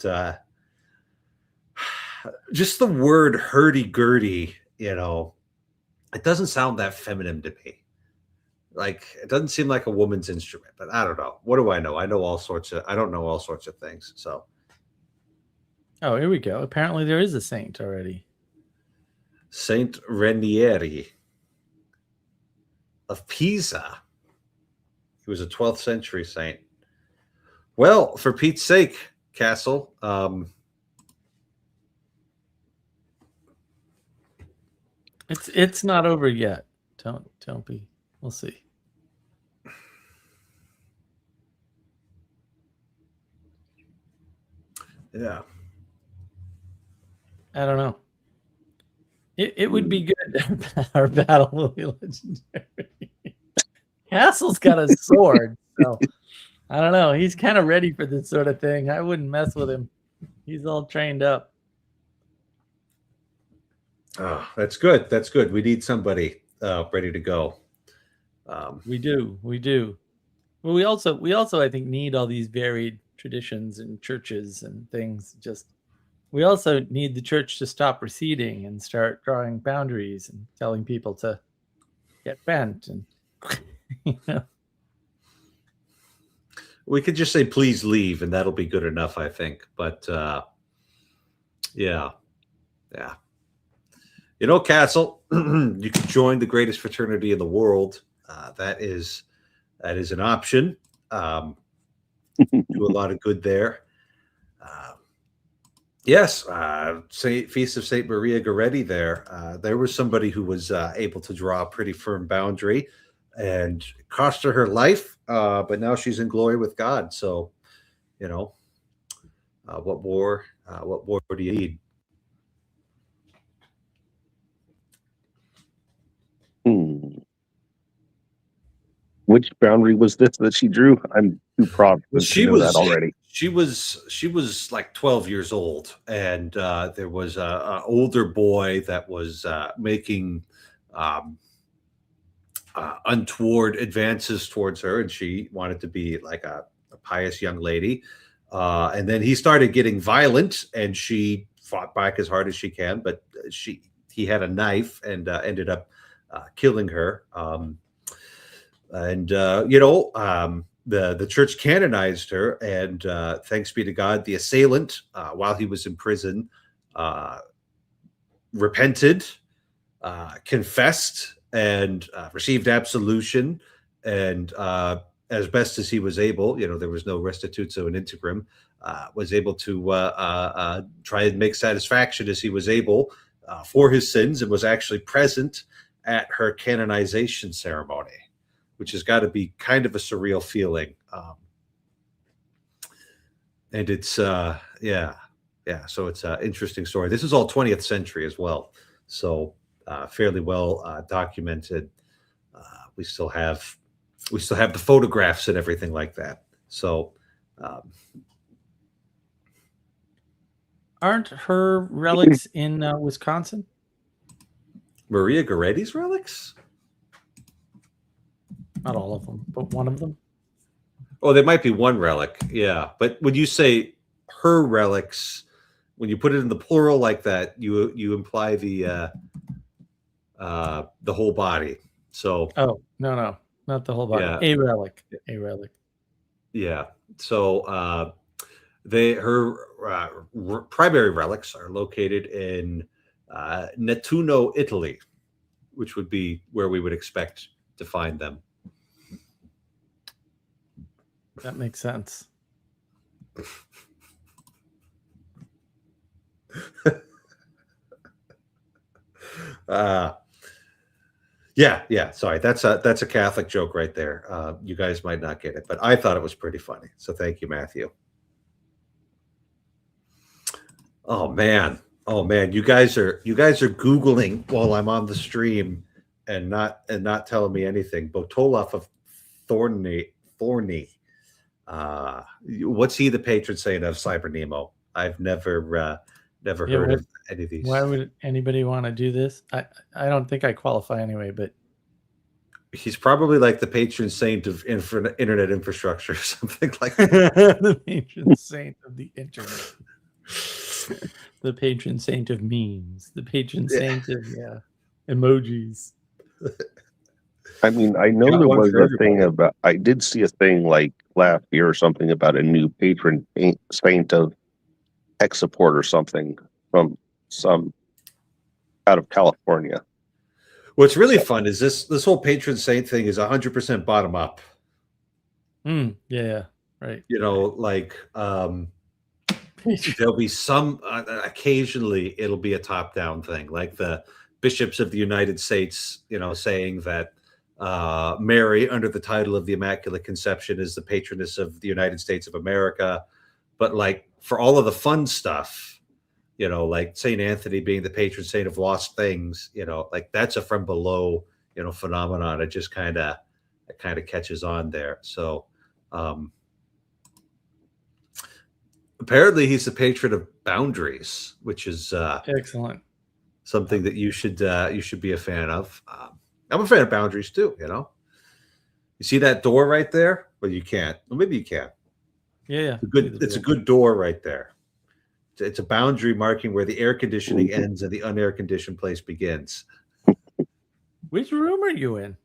just the word hurdy-gurdy, it doesn't sound that feminine to me. Like, it doesn't seem like a woman's instrument, but I don't know. What do I know? I don't know all sorts of things. So. Oh, here we go. Apparently there is a saint already. Saint Ranieri of Pisa. He was a 12th century saint. Well, for Pete's sake, Castle, it's not over yet. Don't be. We'll see. Yeah. I don't know. It would be good. Our battle will be legendary. Castle's got a sword, so I don't know. He's kind of ready for this sort of thing. I wouldn't mess with him. He's all trained up. Oh, that's good. That's good. We need somebody ready to go. We do. Well, we also I think need all these varied traditions and churches and things. We also need the church to stop receding and start drawing boundaries and telling people to get bent and We could just say please leave and that'll be good enough, I think. But yeah. Castle, you can join the greatest fraternity in the world. That is an option. Do a lot of good there. Yes, Feast of St. Maria Goretti there. There was somebody who was able to draw a pretty firm boundary, and it cost her life, but now she's in glory with God. So, what more do you need? Which boundary was this that she drew? I'm too proud to know that already. She was like 12 years old, and there was a older boy that was making untoward advances towards her, and she wanted to be like a pious young lady. And then he started getting violent, and she fought back as hard as she can, but he had a knife and ended up killing her. The church canonized her, and thanks be to God, the assailant, while he was in prison, repented, confessed, and received absolution. And as best as he was able, there was no restitutio in integrum, was able to try and make satisfaction as he was able for his sins, and was actually present at her canonization ceremony, which has got to be kind of a surreal feeling. And it's, Yeah, so it's an interesting story. This is all 20th century as well, so fairly well documented. We still have the photographs and everything like that. So um, Aren't her relics in Wisconsin? Maria Goretti's relics? Not all of them, but one of them. Oh, there might be one relic, yeah. But when you say her relics, when you put it in the plural like that, you imply the whole body. So Oh, no, not the whole body. yeah, A relic. A relic. yeah. So her primary relics are located in Nettuno, Italy, which would be where we would expect to find them. That makes sense. Yeah. Sorry, that's a Catholic joke right there. You guys might not get it, but I thought it was pretty funny. So thank you, Matthew. Oh man, you guys are Googling while I'm on the stream and not telling me anything. Botolov of Thorny. What's he the patron saint of Cyber Nemo? I've never heard of any of these. Why would anybody want to do this? I don't think I qualify anyway, but he's probably like the patron saint of internet infrastructure or something like that. The patron saint of the internet. The patron saint of memes. The patron saint of emojis. I mean, I know there was a thing about. I did see a thing like last year or something about a new patron saint of tech support or something from some out of California. What's really fun is this whole patron saint thing is 100% bottom up. Yeah, right. You know, like there'll be some occasionally it'll be a top down thing, like the bishops of the United States, you know, saying that Mary, under the title of the Immaculate Conception, is the patroness of the United States of America. But like for all of the fun stuff, you know, like Saint Anthony being the patron saint of lost things, you know, like that's a from below, you know, phenomenon. It just kind of catches on there. So apparently he's the patron of boundaries, which is excellent. Something that you should be a fan of. I'm a fan of boundaries too. You know, you see that door right there? Well, you can't. Well, maybe you can. Yeah. It's a good door right there. It's a boundary marking where the air conditioning ends and the unair conditioned place begins. Which room are you in?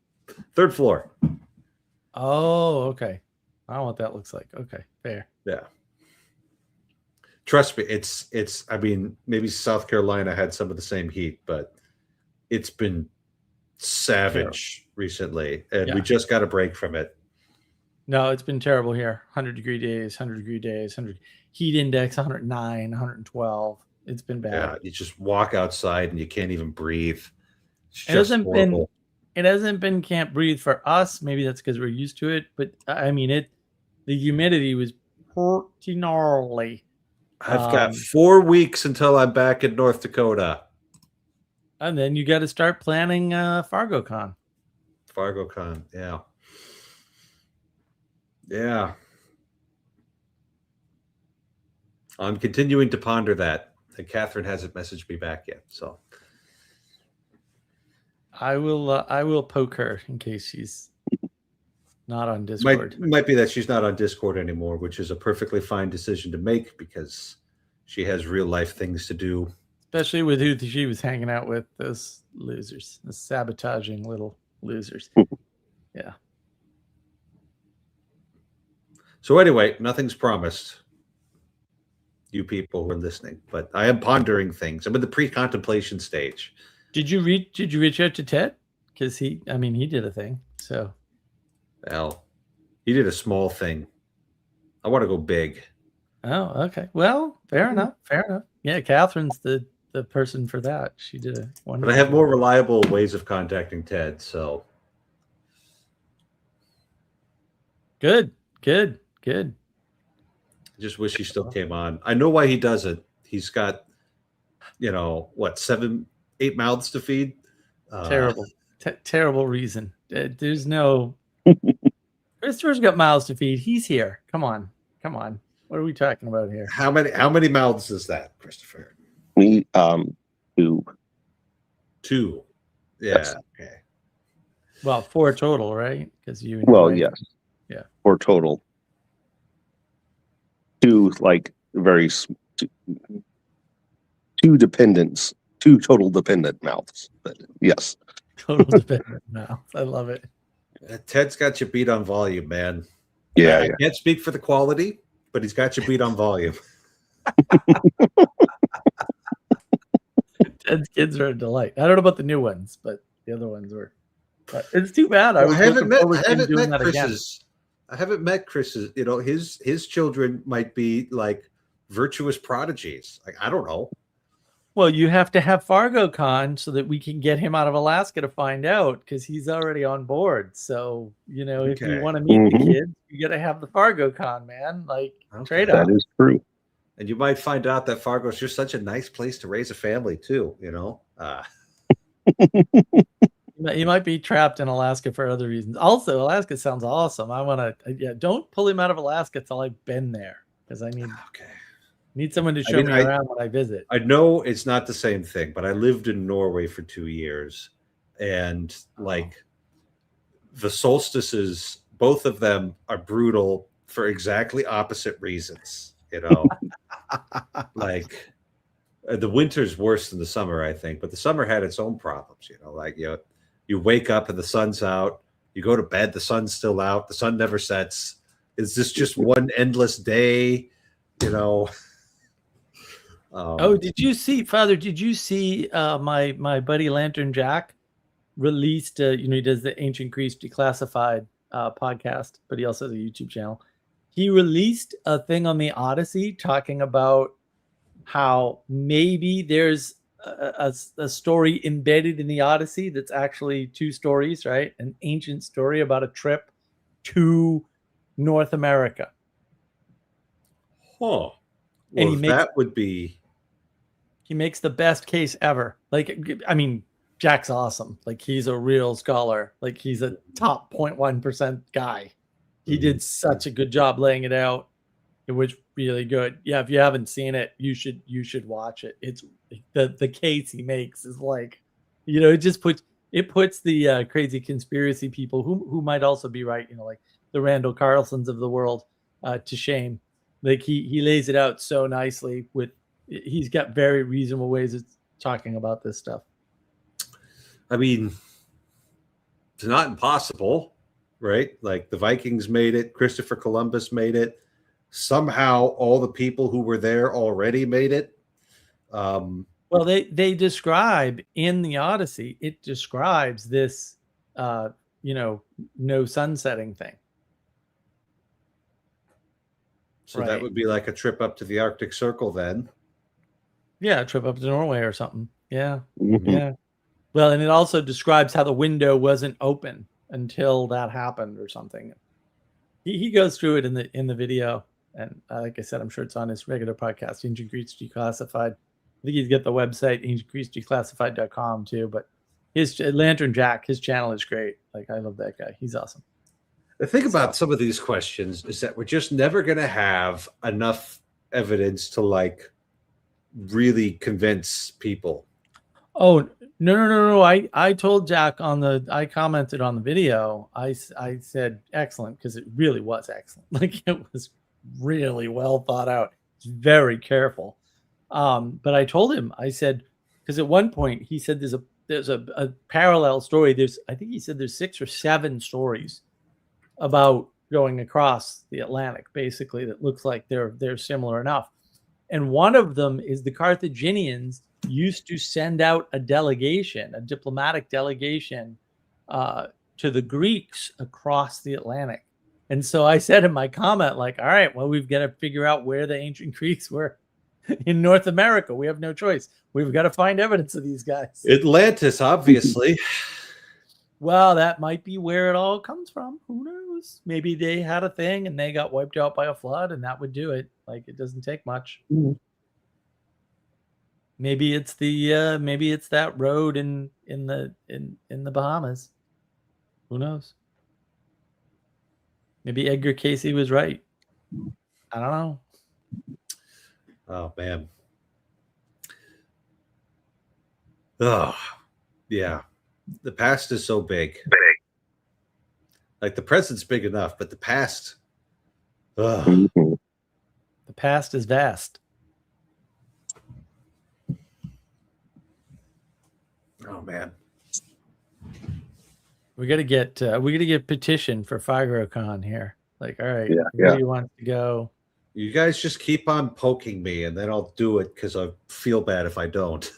3rd floor. Oh, okay. I don't know what that looks like. Okay, fair. Yeah. Trust me, it's. I mean, maybe South Carolina had some of the same heat, but it's been savage recently, and we just got a break from it. No, it's been terrible here. 100-degree days, 100-degree days, heat index 109, 112. It's been bad. Yeah, you just walk outside and you can't even breathe. It hasn't been can't breathe for us. Maybe that's because we're used to it. But I mean, the humidity was pretty gnarly. I've got 4 weeks until I'm back in North Dakota. And then you got to start planning FargoCon. FargoCon, yeah. Yeah. I'm continuing to ponder that. And Catherine hasn't messaged me back yet. So I will poke her in case she's not on Discord. Might be that she's not on Discord anymore, which is a perfectly fine decision to make because she has real life things to do. Especially with who she was hanging out with, those losers, the sabotaging little losers. Yeah. So anyway, nothing's promised, you people who are listening, but I am pondering things. I'm in the pre-contemplation stage. Did you reach out to Ted? Because he did a thing. So, well, he did a small thing. I want to go big. Oh, okay. Well, fair enough. Yeah, Catherine's the person for that. She did a one. But I have more reliable ways of contacting Ted. So, good. I just wish he still came on. I know why he doesn't. He's got, what, 7, 8 mouths to feed. Terrible reason. There's no. Christopher's got mouths to feed. He's here. Come on. What are we talking about here? How many mouths is that, Christopher? We 2. 2. Yeah. Yes. Okay. Well, 4 total, right? Because you. Yes. Yeah. 4 total. 2 like very 2 dependents. 2 total dependent mouths. But yes. Total dependent mouth. I love it. Ted's got you beat on volume, man. Yeah. I can't speak for the quality, but he's got you beat on volume. Ted's kids are a delight. I don't know about the new ones, but the other ones were. But it's too bad. I haven't met Chris's. I haven't met Chris's. His children might be like virtuous prodigies. Like, I don't know. Well, you have to have FargoCon so that we can get him out of Alaska to find out, because he's already on board. So, if you want to meet the kids, you got to have the FargoCon, man. Like, trade off. That is true. And you might find out that Fargo is just such a nice place to raise a family too. You might be trapped in Alaska for other reasons. Also, Alaska sounds awesome. I want to. Don't pull him out of Alaska till I've been there, because I need someone to show me around when I visit. I know it's not the same thing, but I lived in Norway for 2 years, and the solstices, both of them are brutal for exactly opposite reasons. Like the winter's worse than the summer, I think, but the summer had its own problems. You wake up and the sun's out. You go to bed, the sun's still out. The sun never sets. Is this just one endless day? Did you see, Father? Did you see my buddy Lantern Jack released? He does the Ancient Greece Declassified podcast, but he also has a YouTube channel. He released a thing on the Odyssey talking about how maybe there's a story embedded in the Odyssey that's actually 2 stories, right? An ancient story about a trip to North America. Huh. And he makes the best case ever. Like, I mean, Jack's awesome. Like, he's a real scholar. Like, he's a top 0.1% guy. He did such a good job laying it out. It was really good. Yeah, if you haven't seen it, you should watch it. It's the case he makes is like, it just puts the crazy conspiracy people who might also be right, like the Randall Carlsons of the world, to shame. Like, he lays it out so nicely. He's got very reasonable ways of talking about this stuff. I mean, it's not impossible, right? Like, the Vikings made it. Christopher Columbus made it. Somehow all the people who were there already made it. Well, they describe in the Odyssey, it describes this, no sunsetting thing. So that would be like a trip up to the Arctic Circle then. Yeah, a trip up to Norway or something. Yeah. Mm-hmm. Yeah. Well, and it also describes how the window wasn't open until that happened or something. He goes through it in the video. And like I said, I'm sure it's on his regular podcast, Ancient Greece Declassified. I think he's got the website, ancientgreecedeclassified.com too. But his Lantern Jack, his channel is great. Like, I love that guy. He's awesome. The thing about some of these questions is that we're just never going to have enough evidence to really convince people. Oh, no. I told Jack I commented on the video. I said excellent, because it really was excellent. Like, it was really well thought out. It's very careful. But I told him, I said, because at one point he said there's a parallel story. I think he said there's 6 or 7 stories about going across the Atlantic, basically, that looks like they're similar enough. And one of them is the Carthaginians used to send out a diplomatic delegation, to the Greeks across the Atlantic. And so I said in my comment, like, all right, well, we've got to figure out where the ancient Greeks were in North America. We have no choice. We've got to find evidence of these guys. Atlantis, obviously. Well, that might be where it all comes from. Who knows? Maybe they had a thing and they got wiped out by a flood, and that would do it. Like, it doesn't take much. Maybe it's that road in the Bahamas. Who knows? Maybe Edgar Casey was right. I don't know. Oh man. Oh, yeah. The past is so big. Like the present's big enough, but the past. Ugh. Mhm. The past is vast. Oh man. We gotta get petition for FigroCon here. Like, all right, Yeah, everybody wants to go. You guys just keep on poking me, and then I'll do it because I feel bad if I don't.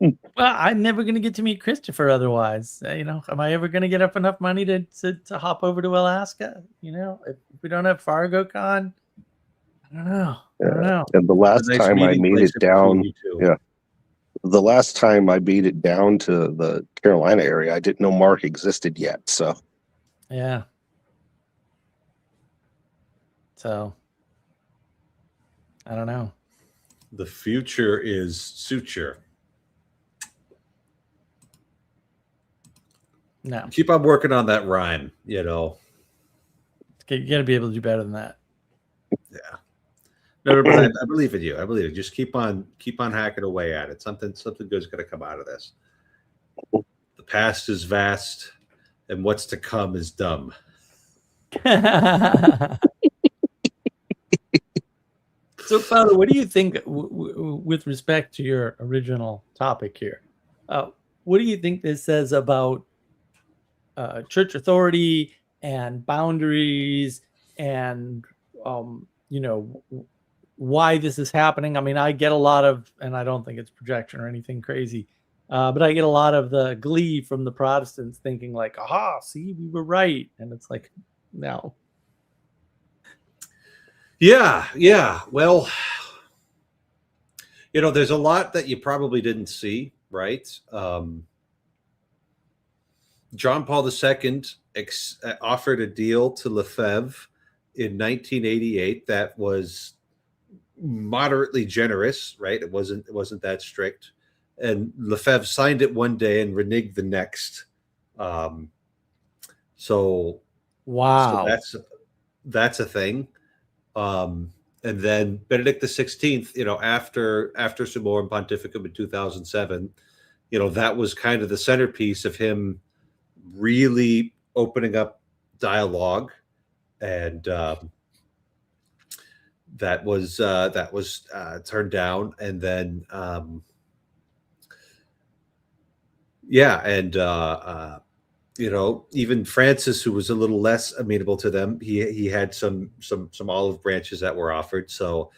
Well, I'm never gonna get to meet Christopher otherwise. Am I ever gonna get up enough money to hop over to Alaska? If we don't have FargoCon, I don't know. I don't know. And the last It's a nice time I meeting made place it in between down, you two. yeah, the last time I made it down to the Carolina area, I didn't know Mark existed yet. So Yeah. So I don't know. The future is suture. No, Keep on working on that rhyme, you gotta be able to do better than that. Yeah. No, but I believe in you. I believe it. Just keep on hacking away at it. Something good's gonna come out of this. The past is vast, and what's to come is dumb. So, Father, what do you think with respect to your original topic here? What do you think this says about church authority and boundaries and, why this is happening? I mean, I get a lot of, and I don't think it's projection or anything crazy, but I get a lot of the glee from the Protestants thinking like, aha, see, we were right. And it's like, no. Yeah. Well, there's a lot that you probably didn't see, right? John Paul II offered a deal to Lefebvre in 1988 that was moderately generous, right? It wasn't that strict, and Lefebvre signed it one day and reneged the next. So Wow. So that's a thing. And then Benedict XVI, after Summorum Pontificum in 2007, that was kind of the centerpiece of him really opening up dialogue, and that was turned down. And then even Francis, who was a little less amenable to them, he had some olive branches that were offered. So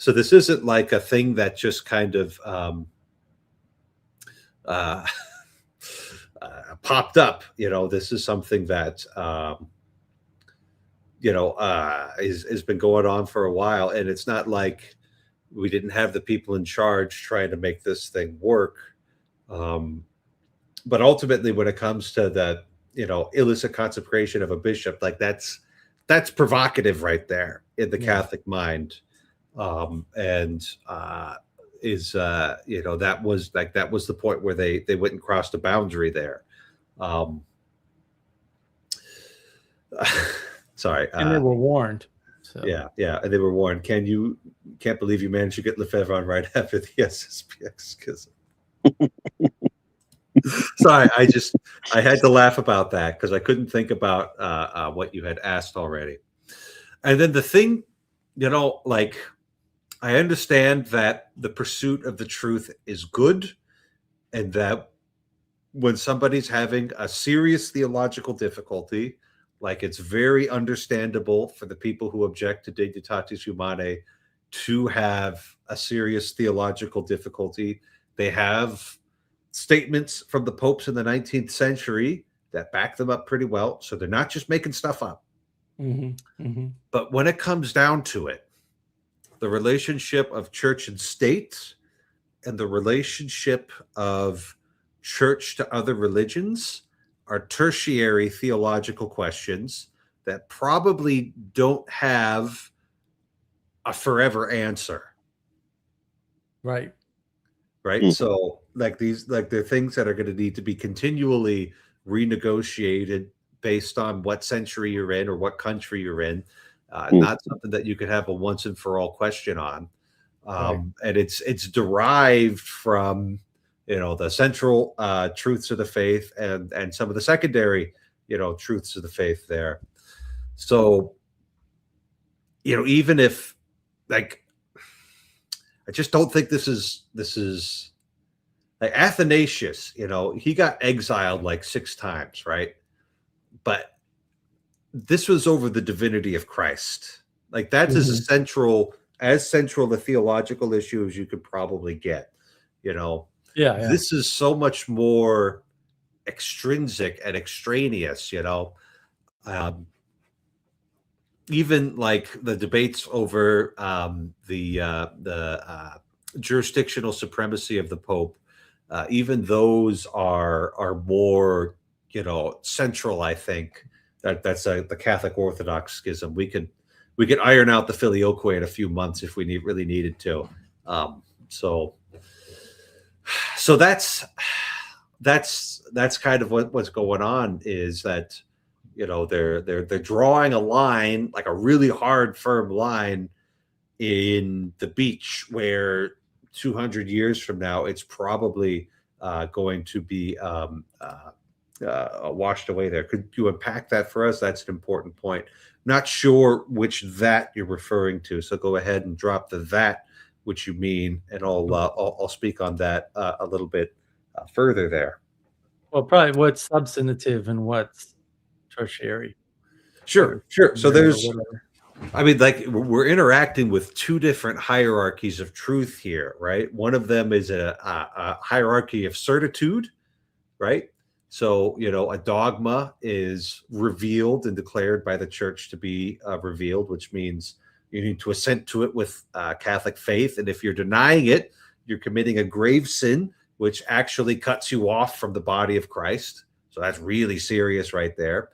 this isn't like a thing that just kind of popped up. This is something that has been going on for a while, and it's not like we didn't have the people in charge trying to make this thing work. But ultimately, when it comes to the illicit consecration of a bishop, like that's provocative right there in the Catholic mind, that was the point where they went and crossed a boundary there. Sorry, and they were warned. So. Yeah, and they were warned. Can't believe you managed to get Lefebvre on right after the SSPX schism. Sorry, I had to laugh about that because I couldn't think about what you had asked already. And then the thing, I understand that the pursuit of the truth is good, and that when somebody's having a serious theological difficulty, like it's very understandable for the people who object to Dignitatis Humanae to have a serious theological difficulty. They have statements from the popes in the 19th century that back them up pretty well. So they're not just making stuff up. Mm-hmm. Mm-hmm. But when it comes down to it, the relationship of church and state and the relationship of church to other religions are tertiary theological questions that probably don't have a forever answer. Right. right? Mhm. So like they're things that are going to need to be continually renegotiated based on what century you're in or what country you're in. Mhm. Not something that you could have a once and for all question on. Right. And it's derived from the central truths of the faith and some of the secondary truths of the faith there. So even if, like, I just don't think this is like Athanasius. He got exiled like 6 times, right? But this was over the divinity of Christ. Like, that's Mhm. as central a theological issue as you could probably get. You know, Yeah, yeah. this is so much more extrinsic and extraneous. Um, Even like the debates over the jurisdictional supremacy of the Pope, even those are more central. I think that's the Catholic Orthodox schism. We could iron out the filioque in a few months if we really needed to. So so that's kind of what's going on, is that they're drawing a line, like a really hard firm line in the beach, where 200 years from now it's probably going to be washed away there. Could you unpack that for us? That's an important point. Not sure which that you're referring to, so go ahead and drop the that which you mean, and I'll speak on that a little bit further there. Well, probably what's substantive and what's tertiary Sure, or sure. So secondary or there's, whatever. I mean, like, we're interacting with two different hierarchies of truth here, right? One of them is a hierarchy of certitude, right? So, a dogma is revealed and declared by the church to be revealed, which means you need to assent to it with Catholic faith. And if you're denying it, you're committing a grave sin, which actually cuts you off from the body of Christ. So that's really serious right there.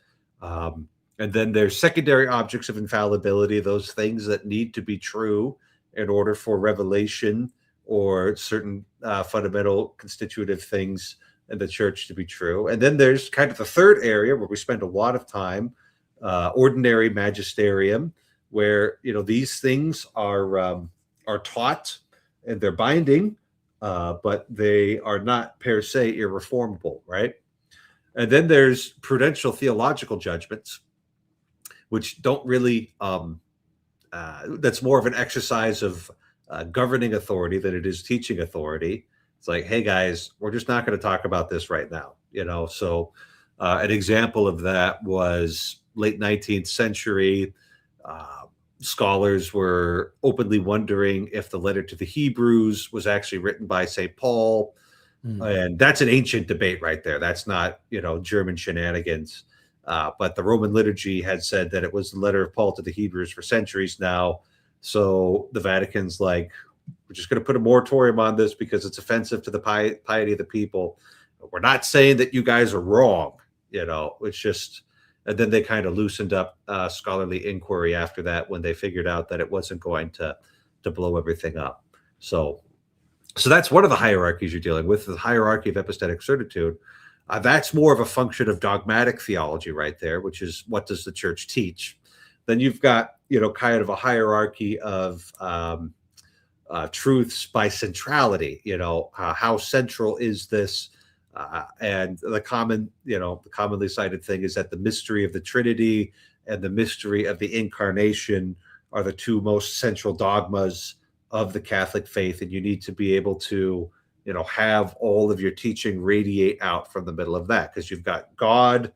And then there's secondary objects of infallibility, those things that need to be true in order for revelation or certain fundamental constitutive things in the church to be true. And then there's kind of the third area where we spend a lot of time, ordinary magisterium, where these things are taught and they're binding, but they are not per se irreformable, right? And then there's prudential theological judgments, which don't really that's more of an exercise of governing authority than it is teaching authority. It's like, hey guys, we're just not going to talk about this right now. So an example of that was late 19th century. Scholars were openly wondering if the letter to the Hebrews was actually written by St. Paul. And that's an ancient debate right there. That's not, German shenanigans. But the Roman liturgy had said that it was the letter of Paul to the Hebrews for centuries now. So the Vatican's like, we're just going to put a moratorium on this because it's offensive to the piety of the people. We're not saying that you guys are wrong. It's just, and then they kind of loosened up scholarly inquiry after that, when they figured out that it wasn't going to blow everything up. So that's one of the hierarchies you're dealing with, the hierarchy of epistemic certitude. That's more of a function of dogmatic theology right there, which is, what does the church teach? Then you've got, kind of a hierarchy of truths by centrality. How central is this? And the commonly cited thing is that the mystery of the Trinity and the mystery of the Incarnation are the two most central dogmas of the Catholic faith, and you need to be able to have all of your teaching radiate out from the middle of that, because you've got God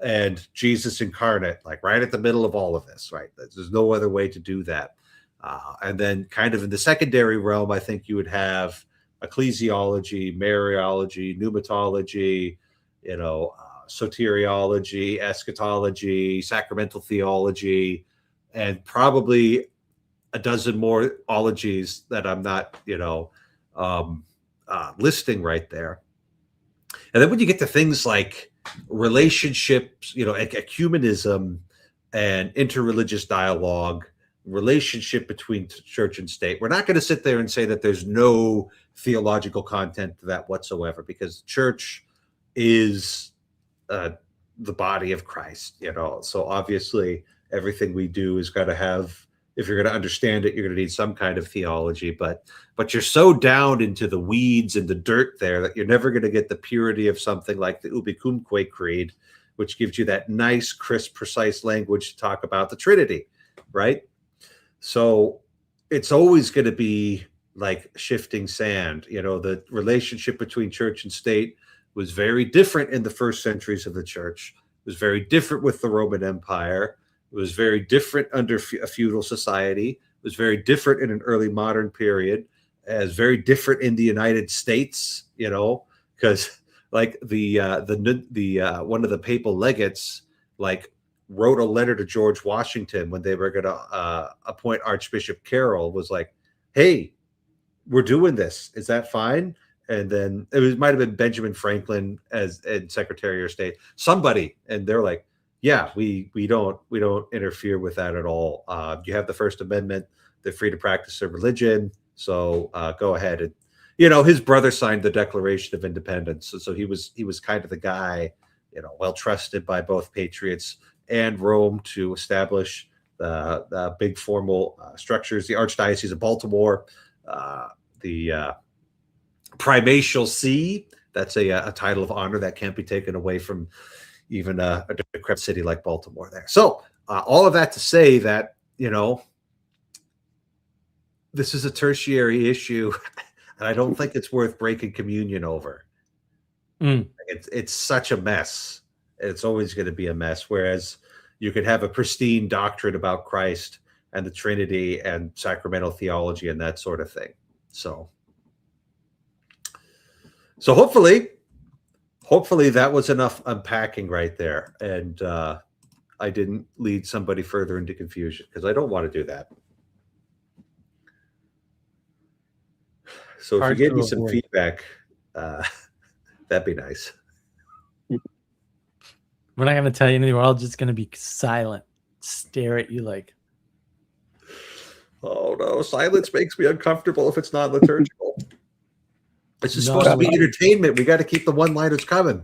and Jesus incarnate, like, right at the middle of all of this, right? There's no other way to do that. And then kind of in the secondary realm, I think you would have ecclesiology, Mariology, pneumatology, soteriology, eschatology, sacramental theology, and probably a dozen more ologies that I'm not, listing right there. And then when you get to things like relationships, ecumenism and interreligious dialogue, relationship between church and state, we're not going to sit there and say that there's no theological content to that whatsoever, because church is the body of Christ, you know. So obviously, everything we do is got to have. If you're going to understand it, you're going to need some kind of theology. But you're so down into the weeds and the dirt there that you're never going to get the purity of something like the Ubiquumque Creed, which gives you that nice, crisp, precise language to talk about the Trinity, right? So it's always going to be like shifting sand. You know, the relationship between church and state was very different in the first centuries of the church. It was very different with the Roman Empire. It was very different under a feudal society. It was very different in an early modern period. As very different in the United States, you know, because like the one of the papal legates like wrote a letter to George Washington when they were going to appoint Archbishop Carroll, was like, "Hey, we're doing this. Is that fine?" And then might have been Benjamin Franklin as Secretary of State, somebody, and they're like, "Yeah, we don't interfere with that at all. You have the First Amendment. They're free to practice their religion. So go ahead." And you know, his brother signed the Declaration of Independence, so he was kind of the guy, you know, well trusted by both patriots and Rome to establish the big formal structures. The Archdiocese of Baltimore, the Primatial See. That's a title of honor that can't be taken away from even a decrepit city like Baltimore. There. So all of that to say that, you know, this is a tertiary issue, and I don't think it's worth breaking communion over. It's such a mess. It's always going to be a mess. Whereas you could have a pristine doctrine about Christ and the Trinity and sacramental theology and that sort of thing. So hopefully that was enough unpacking right there, and I didn't lead somebody further into confusion, because I don't want to do that. So if you gave me some feedback, that'd be nice. We're not going to tell you anything. We're all just going to be silent, stare at you like. Oh no, silence makes me uncomfortable if it's not liturgical. This is supposed to be entertainment. We got to keep the one-liners coming.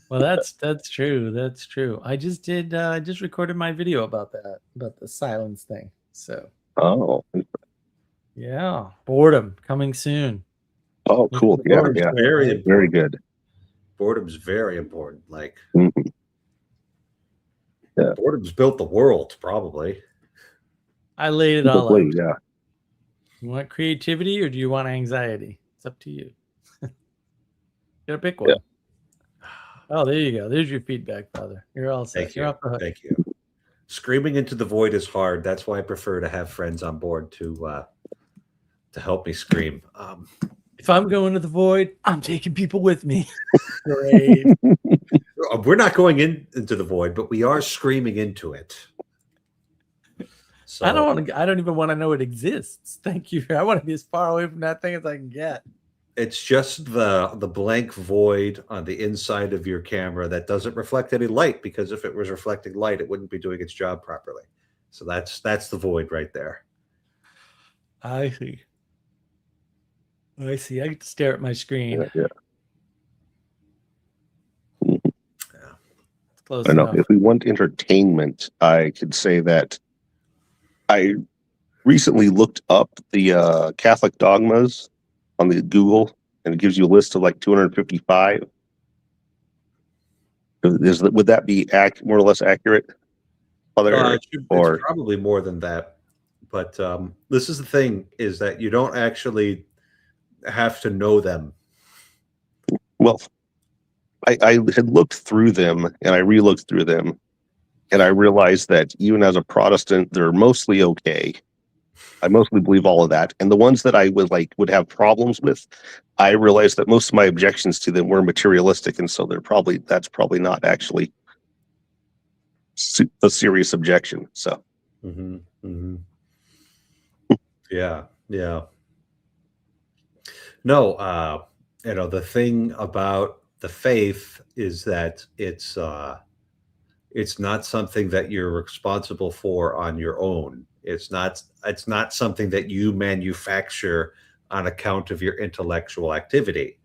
Well, that's true. That's true. I just recorded my video about the silence thing. So. Oh. Yeah, boredom coming soon. Oh, cool. Yeah. Very good. Boredom's very important. Like, yeah. Boredom's built the world, probably. I laid it all out. Yeah. You want creativity or do you want anxiety? It's up to you. Gotta pick one. Yeah. Oh, there you go. There's your feedback, Father. You're all set. Thank you. Thank you. Screaming into the void is hard. That's why I prefer to have friends on board to help me scream. If I'm going to the void, I'm taking people with me. Great. We're not going into the void, but we are screaming into it. So I don't even want to know it exists. Thank you. I want to be as far away from that thing as I can get. It's just the blank void on the inside of your camera that doesn't reflect any light, because if it was reflecting light, it wouldn't be doing its job properly. So that's the void right there. I see. I get to stare at my screen. Yeah. It's close I know. enough. If we want entertainment, I could say that I recently looked up the Catholic dogmas on the Google, and it gives you a list of like 255. Would that be more or less accurate? It's probably more than that. But this is the thing, is that you don't actually have to know them. Well, I had looked through them, and I re-looked through them, and I realized that even as a Protestant, they're mostly okay. I mostly believe all of that. And the ones that I would have problems with, I realized that most of my objections to them were materialistic, and so that's probably not actually a serious objection. So yeah. No, the thing about the faith is that it's not something that you're responsible for on your own. It's not something that you manufacture on account of your intellectual activity,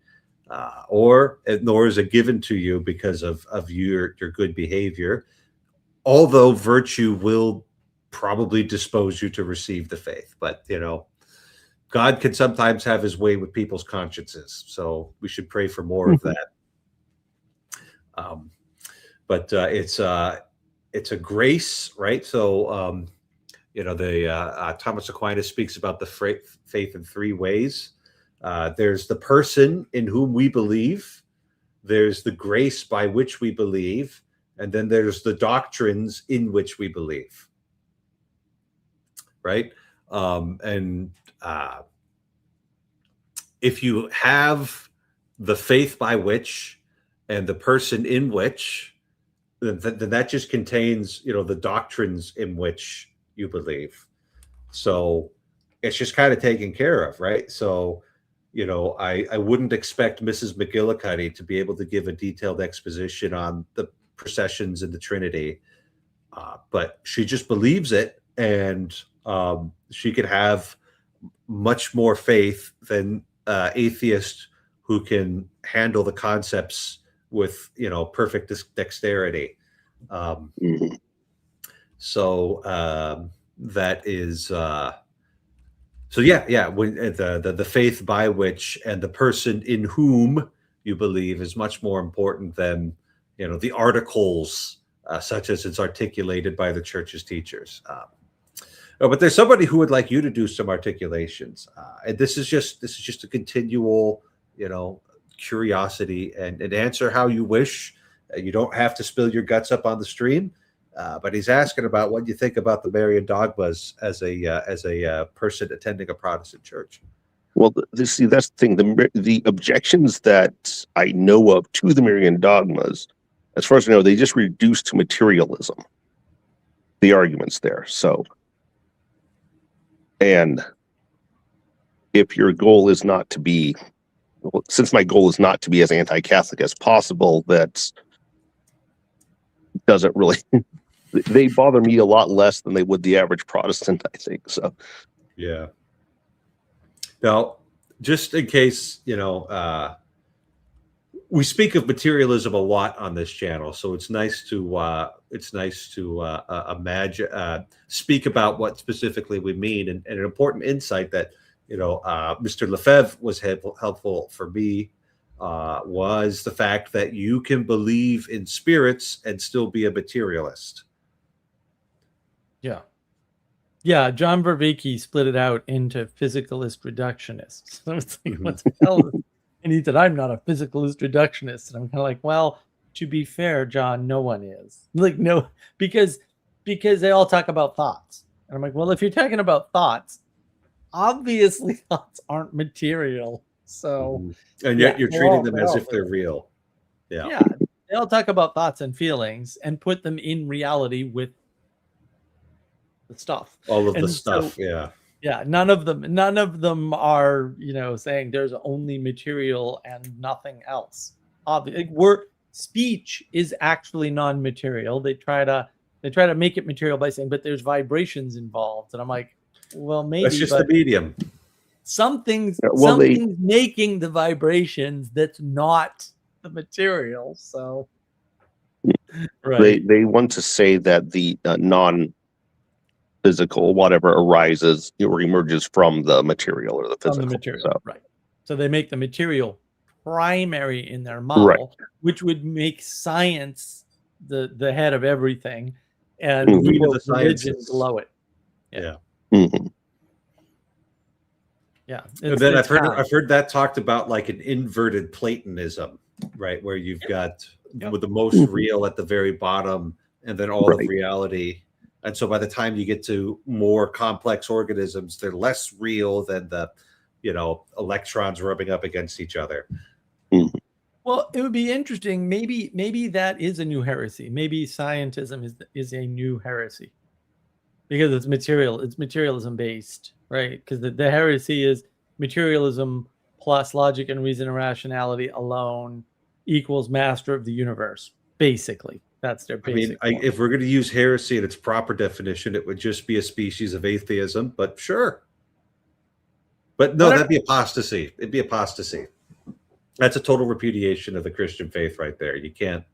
or nor is it given to you because of your good behavior, although virtue will probably dispose you to receive the faith. But, God can sometimes have his way with people's consciences. So we should pray for more of that. But it's a grace, right? So, the Thomas Aquinas speaks about the faith in three ways. There's the person in whom we believe, there's the grace by which we believe, and then there's the doctrines in which we believe, right? And if you have the faith by which and the person in which, then that just contains, the doctrines in which you believe. So it's just kind of taken care of, right? So, I wouldn't expect Mrs. McGillicuddy to be able to give a detailed exposition on the processions in the Trinity, but she just believes it, and she could have much more faith than atheists who can handle the concepts with perfect dexterity. So that is so yeah, when the faith by which and the person in whom you believe is much more important than the articles such as it's articulated by the church's teachers. But there's somebody who would like you to do some articulations, and this is just a continual curiosity, and answer how you wish. You don't have to spill your guts up on the stream. But he's asking about what you think about the Marian dogmas as a person attending a Protestant church. Well, that's the thing. The objections that I know of to the Marian dogmas, as far as I know, they just reduce to materialism. The arguments there. So, and if your goal is not to be, since my goal is not to be as anti-Catholic as possible, that doesn't really. They bother me a lot less than they would the average Protestant, I think. So, yeah. Now, just in case, we speak of materialism a lot on this channel, so it's nice to imagine, speak about what specifically we mean, and an important insight that Mr. Lefebvre was helpful for me. Was the fact that you can believe in spirits and still be a materialist. Yeah, John Vervaeke split it out into physicalist reductionists. So it's like, what the hell? And he said, I'm not a physicalist reductionist. And I'm kind of like, well, to be fair, John, no one is. Like, no, because they all talk about thoughts. And I'm like, well, if you're talking about thoughts, obviously thoughts aren't material. So, and yet you're treating them as if they're real. Yeah, they all talk about thoughts and feelings and put them in reality with the stuff. All of the stuff, yeah. Yeah, none of them are, saying there's only material and nothing else. Speech is actually non-material. They try to make it material by saying, but there's vibrations involved. And I'm like, well, maybe that's just the medium. Something's making the vibrations that's not the material. So right. They want to say that the non-physical whatever arises or emerges from the material or the physical. From the material, right. So they make the material primary in their model, right, which would make science the head of everything, and religion below it. Yeah. Yeah. And then I've heard that talked about like an inverted Platonism, right? Where you've got with the most real at the very bottom, and then all of reality. And so by the time you get to more complex organisms, they're less real than the, electrons rubbing up against each other. Well, it would be interesting. Maybe that is a new heresy. Maybe scientism is a new heresy because it's materialism based. Right, because the heresy is materialism plus logic and reason and rationality alone equals master of the universe. Basically, that's their basic. If we're going to use heresy in its proper definition, it would just be a species of atheism. But sure. But no, that'd be apostasy. It'd be apostasy. That's a total repudiation of the Christian faith right there. You can't.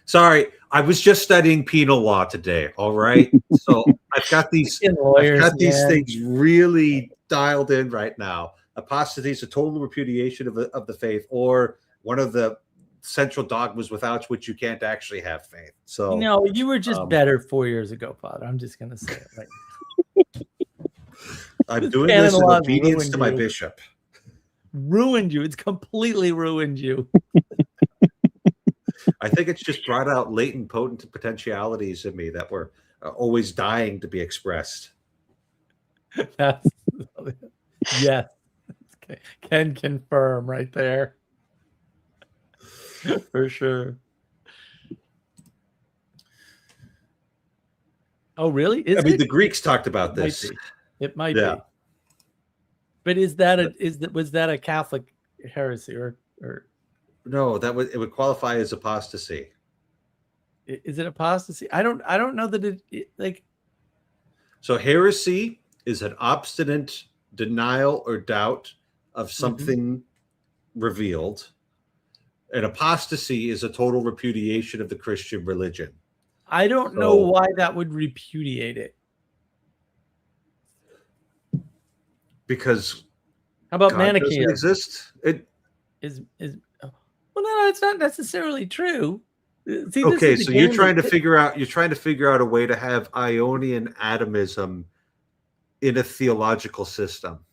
Sorry, I was just studying penal law today. All right, so I've got these things really dialed in right now. Apostasy is a total repudiation of the faith, or one of the central dogmas without which you can't actually have faith. So no, you were just better 4 years ago, Father. I'm just going to say it right now. I'm doing this in obedience to my bishop. Ruined you. It's completely ruined you. I think it's just brought out latent potent potentialities in me that were always dying to be expressed. Yes. Can confirm right there. For sure. Oh, really? The Greeks talked about this. It might be. But was that a Catholic heresy or no? It would qualify as apostasy. Is it apostasy? I don't know that it like. So heresy is an obstinate denial or doubt of something revealed. And apostasy is a total repudiation of the Christian religion. I don't know why that would repudiate it. Because how about Manichaeism? Exist? It is well, no, it's not necessarily true. See, okay, so you're trying to figure out a way to have Ionian atomism in a theological system.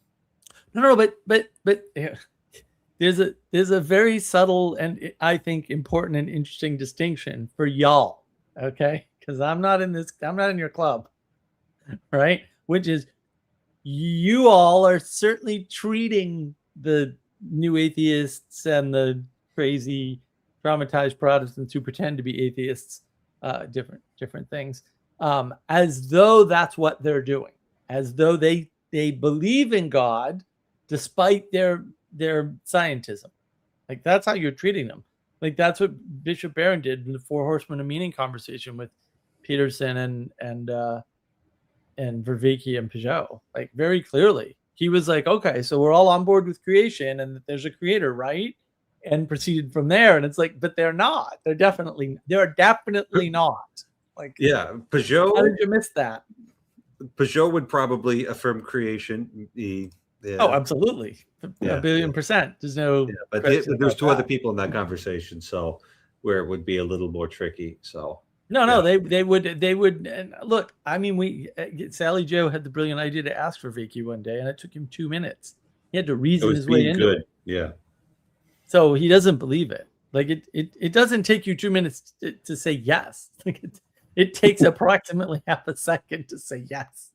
No, but yeah. There's a very subtle and I think important and interesting distinction for y'all, okay? Because I'm not in your club, right? Which is you all are certainly treating the new atheists and the crazy traumatized Protestants who pretend to be atheists, different things, as though that's what they're doing, as though they believe in God despite their scientism. Like that's how you're treating them. Like that's what Bishop Barron did in the Four Horsemen of Meaning conversation with Peterson and Vervaeke and Peugeot. Like very clearly, he was like, okay, so we're all on board with creation and that there's a creator, right? And proceeded from there. And it's like, but they're not. They're definitely not. Like, yeah, Peugeot. How did you miss that? Peugeot would probably affirm creation. Oh, absolutely. A billion %. There's no. Yeah, but there's two other people in that conversation, so where it would be a little more tricky. So no, they would. And look, I mean, Sally Joe had the brilliant idea to ask for Vicky one day, and it took him 2 minutes. He had to reason his way into it. Yeah. So he doesn't believe it. Like it doesn't take you 2 minutes to say yes. Like it takes approximately half a second to say yes.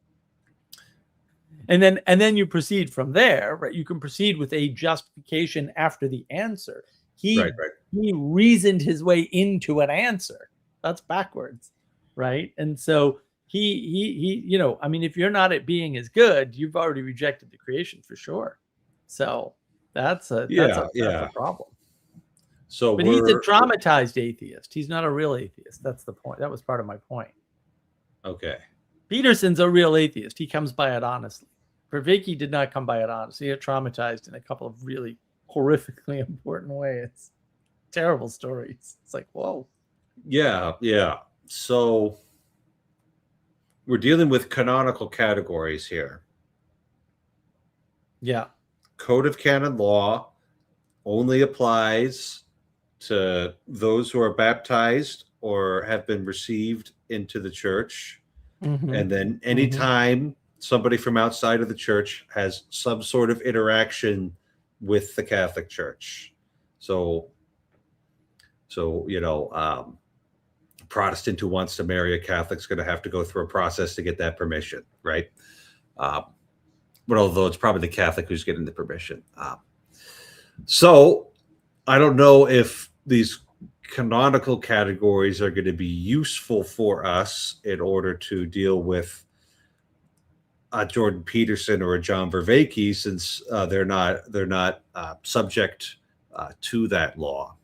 And then you proceed from there, right? You can proceed with a justification after the answer. He reasoned his way into an answer. That's backwards, right? And so he I mean, if you're not at being as good, you've already rejected the creation for sure. So that's a problem. So, but he's a traumatized atheist. He's not a real atheist. That's the point. That was part of my point. Okay. Peterson's a real atheist. He comes by it honestly. Vervaeke did not come by it honestly. He got traumatized in a couple of really horrifically important ways. Terrible stories. It's like, whoa. Yeah. So we're dealing with canonical categories here. Yeah. Code of canon law only applies to those who are baptized or have been received into the church. Mm-hmm. And then anytime somebody from outside of the church has some sort of interaction with the Catholic Church. So Protestant who wants to marry a Catholic is going to have to go through a process to get that permission, right? But although it's probably the Catholic who's getting the permission. So I don't know if these canonical categories are going to be useful for us in order to deal with a Jordan Peterson or a John Vervaeke, since they're not subject to that law.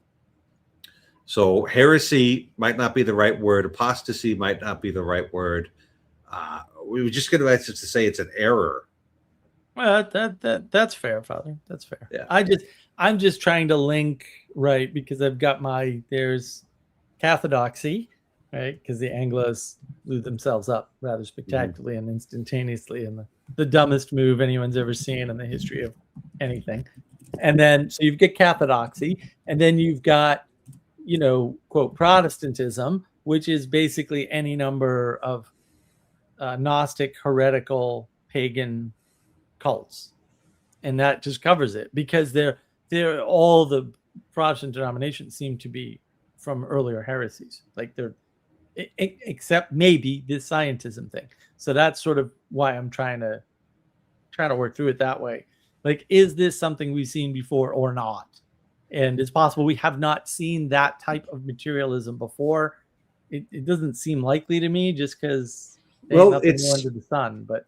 So heresy might not be the right word. Apostasy might not be the right word. We were just going to say it's an error. Well, that's fair, Father. That's fair. Yeah. I'm just trying to link, right, because I've got there's Cathodoxy, right, because the Anglos blew themselves up rather spectacularly and instantaneously in the dumbest move anyone's ever seen in the history of anything. And then so you've got Cathodoxy, and then you've got, quote, Protestantism, which is basically any number of Gnostic, heretical, pagan cults, and that just covers it because they're all the Protestant denominations seem to be from earlier heresies, like they're except maybe the scientism thing. So that's sort of why I'm trying to work through it that way. Like, is this something we've seen before or not? And it's possible we have not seen that type of materialism before. It doesn't seem likely to me, just because nothing new under the sun. But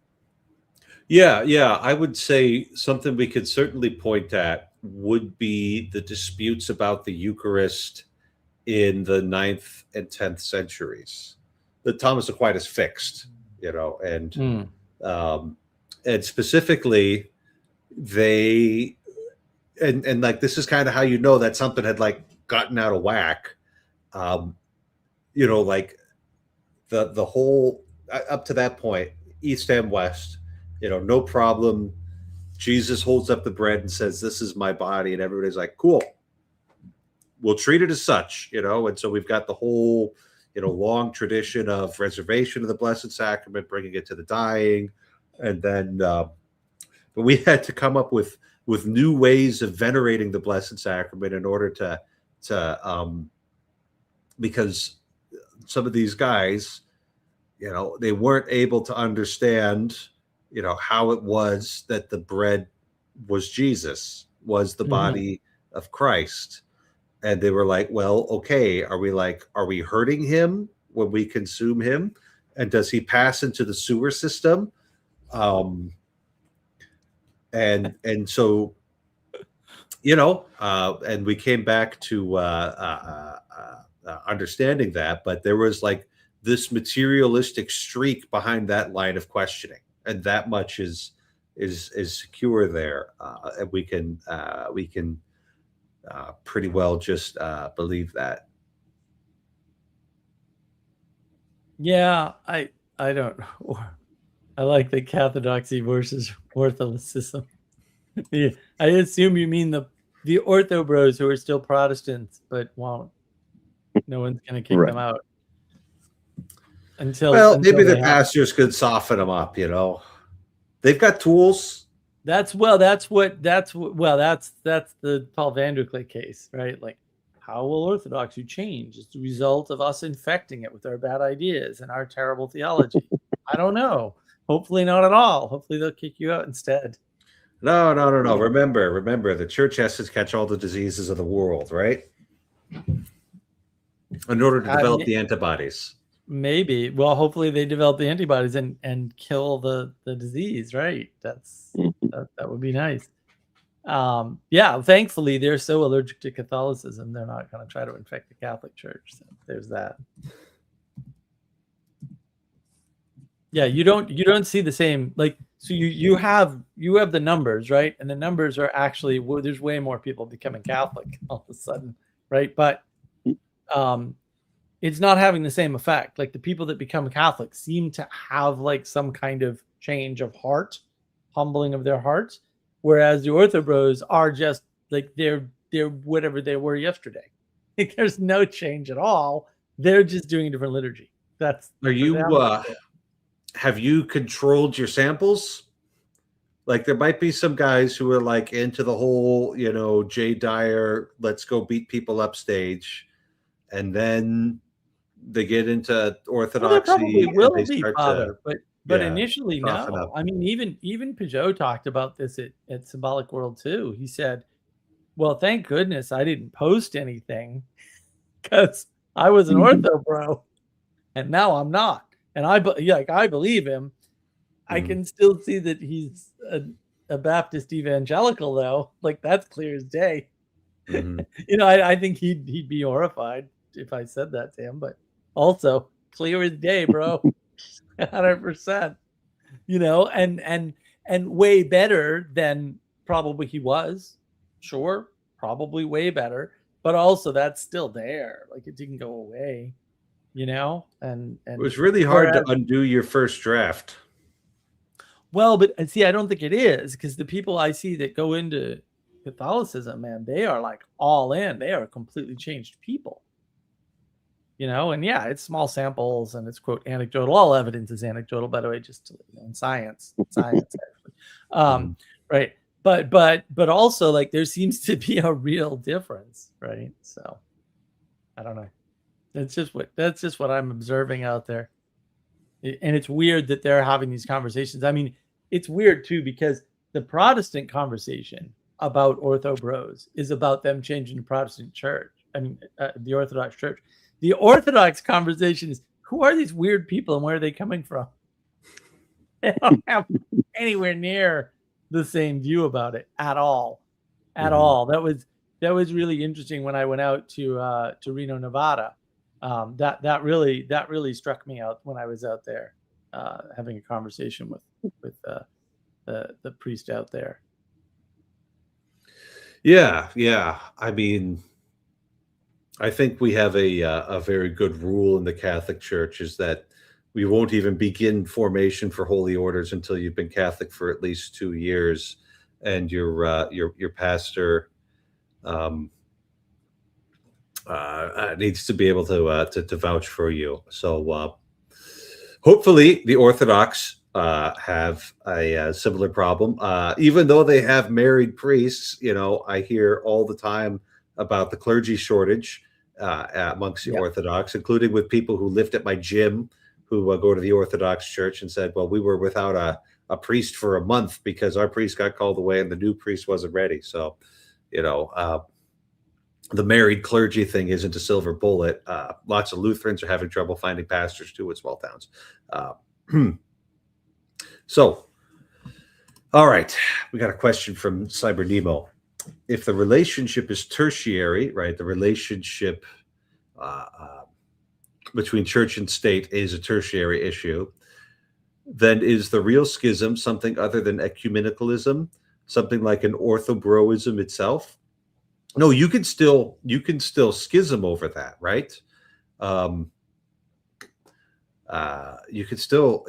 yeah, I would say something we could certainly point at would be the disputes about the Eucharist in the 9th and 10th centuries. The Thomas Aquinas fixed, and specifically they and like this is kind of how you know that something had like gotten out of whack. Like the whole up to that point, East and West, no problem. Jesus holds up the bread and says, "This is my body," and everybody's like, "Cool, we'll treat it as such," And so we've got the whole, long tradition of reservation of the Blessed Sacrament, bringing it to the dying, and then, but we had to come up with new ways of venerating the Blessed Sacrament in order to because some of these guys, they weren't able to understand, how it was that the bread was Jesus, was the body of Christ. And they were like, well, okay, are we hurting him when we consume him? And does he pass into the sewer system? And so, and we came back to understanding that, but there was like this materialistic streak behind that line of questioning, and that much is secure there, and we can pretty well just believe that. Yeah, I don't know. I like the Cathodoxy versus Orthodoxism. Yeah, I assume you mean the Ortho Bros who are still Protestants but won't. No one's going to kick them out until maybe the pastors could soften them up. They've got tools. That's the Paul Vanderklee case, right? Like, how will Orthodoxy change as a result of us infecting it with our bad ideas and our terrible theology? I don't know. Hopefully not at all. Hopefully they'll kick you out instead. No. Remember, the church has to catch all the diseases of the world, right? In order to develop the antibodies. Maybe. Well, hopefully they develop the antibodies and kill the disease, right? That would be nice. Yeah, thankfully they're so allergic to Catholicism, they're not going to try to infect the Catholic Church. So there's that. Yeah, you don't see the same, like, so you have the numbers, right? And the numbers are actually, there's way more people becoming Catholic all of a sudden, right? But it's not having the same effect. Like, the people that become Catholic seem to have like some kind of change of heart, humbling of their hearts, whereas the Orthobros are just like they're whatever they were yesterday. Like, there's no change at all. They're just doing a different liturgy. Are you have you controlled your samples? Like, there might be some guys who are like into the whole, Jay Dyer, let's go beat people up stage, and then they get into Orthodoxy. Well, there probably will and be, Father, but initially, no. I mean, even Peugeot talked about this at Symbolic World too. He said, "Well, thank goodness I didn't post anything because I was an ortho bro, and now I'm not." And I believe him. I can still see that he's a Baptist evangelical, though. Like, that's clear as day. I think he'd be horrified if I said that to him, but also clear as day, bro. 100%. and way better than probably he was. Sure, probably way better, but also that's still there. Like it didn't go away, and It was really hard to undo your first draft. Well, but see, I don't think it is, because the people I see that go into Catholicism, man, they are like all in. They are completely changed people. And yeah, it's small samples and it's quote anecdotal. All evidence is anecdotal, by the way, just to, in science actually. Right. But also like there seems to be a real difference, right? So I don't know. That's just what I'm observing out there. And it's weird that they're having these conversations. I mean, it's weird too, because the Protestant conversation about Ortho Bros is about them changing the Protestant church. I mean, the Orthodox Church. The Orthodox conversation is, who are these weird people and where are they coming from? They don't have anywhere near the same view about it at all. That was really interesting when I went out to Reno, Nevada. That really struck me out when I was out there having a conversation with the priest out there. Yeah. I mean, I think we have a very good rule in the Catholic Church, is that we won't even begin formation for holy orders until you've been Catholic for at least 2 years, and your pastor needs to be able to vouch for you. So hopefully the Orthodox have a similar problem. Even though they have married priests, I hear all the time about the clergy shortage amongst the Orthodox, including with people who lived at my gym, who go to the Orthodox Church, and said, well, we were without a priest for a month because our priest got called away and the new priest wasn't ready. So, the married clergy thing isn't a silver bullet. Lots of Lutherans are having trouble finding pastors too in small towns. So, all right, we got a question from Cyber Nemo. If the relationship is tertiary, right, the relationship between church and state is a tertiary issue, then is the real schism something other than ecumenicalism, something like an orthobroism itself? No, you can still schism over that, right? You could still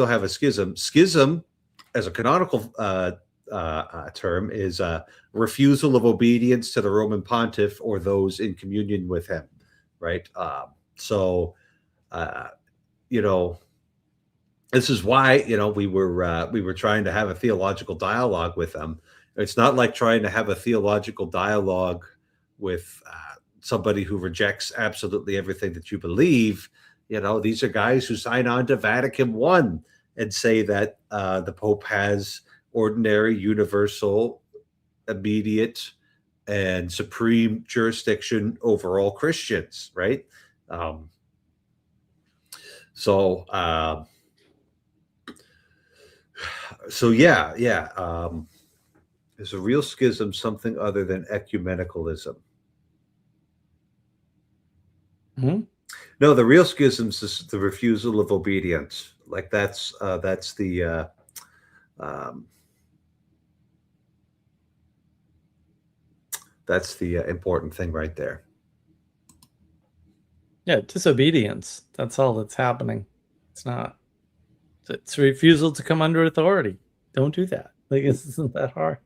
have a schism. Schism, as a canonical term, is a refusal of obedience to the Roman pontiff or those in communion with him, right? This is why we were trying to have a theological dialogue with them. It's not like trying to have a theological dialogue with somebody who rejects absolutely everything that you believe. These are guys who sign on to Vatican I and say that the Pope has ordinary, universal, immediate, and supreme jurisdiction over all Christians, right? Is a real schism something other than ecumenicalism? Mm-hmm. No, the real schism is the refusal of obedience. Like that's the important thing right there. Yeah, disobedience. That's all that's happening. It's not. It's a refusal to come under authority. Don't do that. Like, it isn't that hard.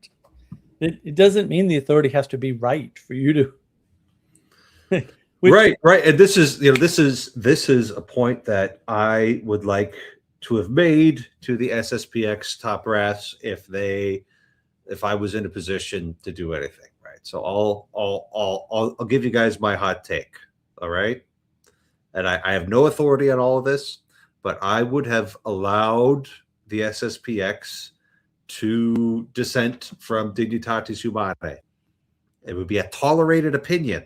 It doesn't mean the authority has to be right for you to. Right. And this is a point that I would like to have made to the SSPX top brass if I was in a position to do anything. Right. So I'll give you guys my hot take. All right. And I have no authority on all of this, but I would have allowed the SSPX to dissent from Dignitatis Humanae. It would be a tolerated opinion.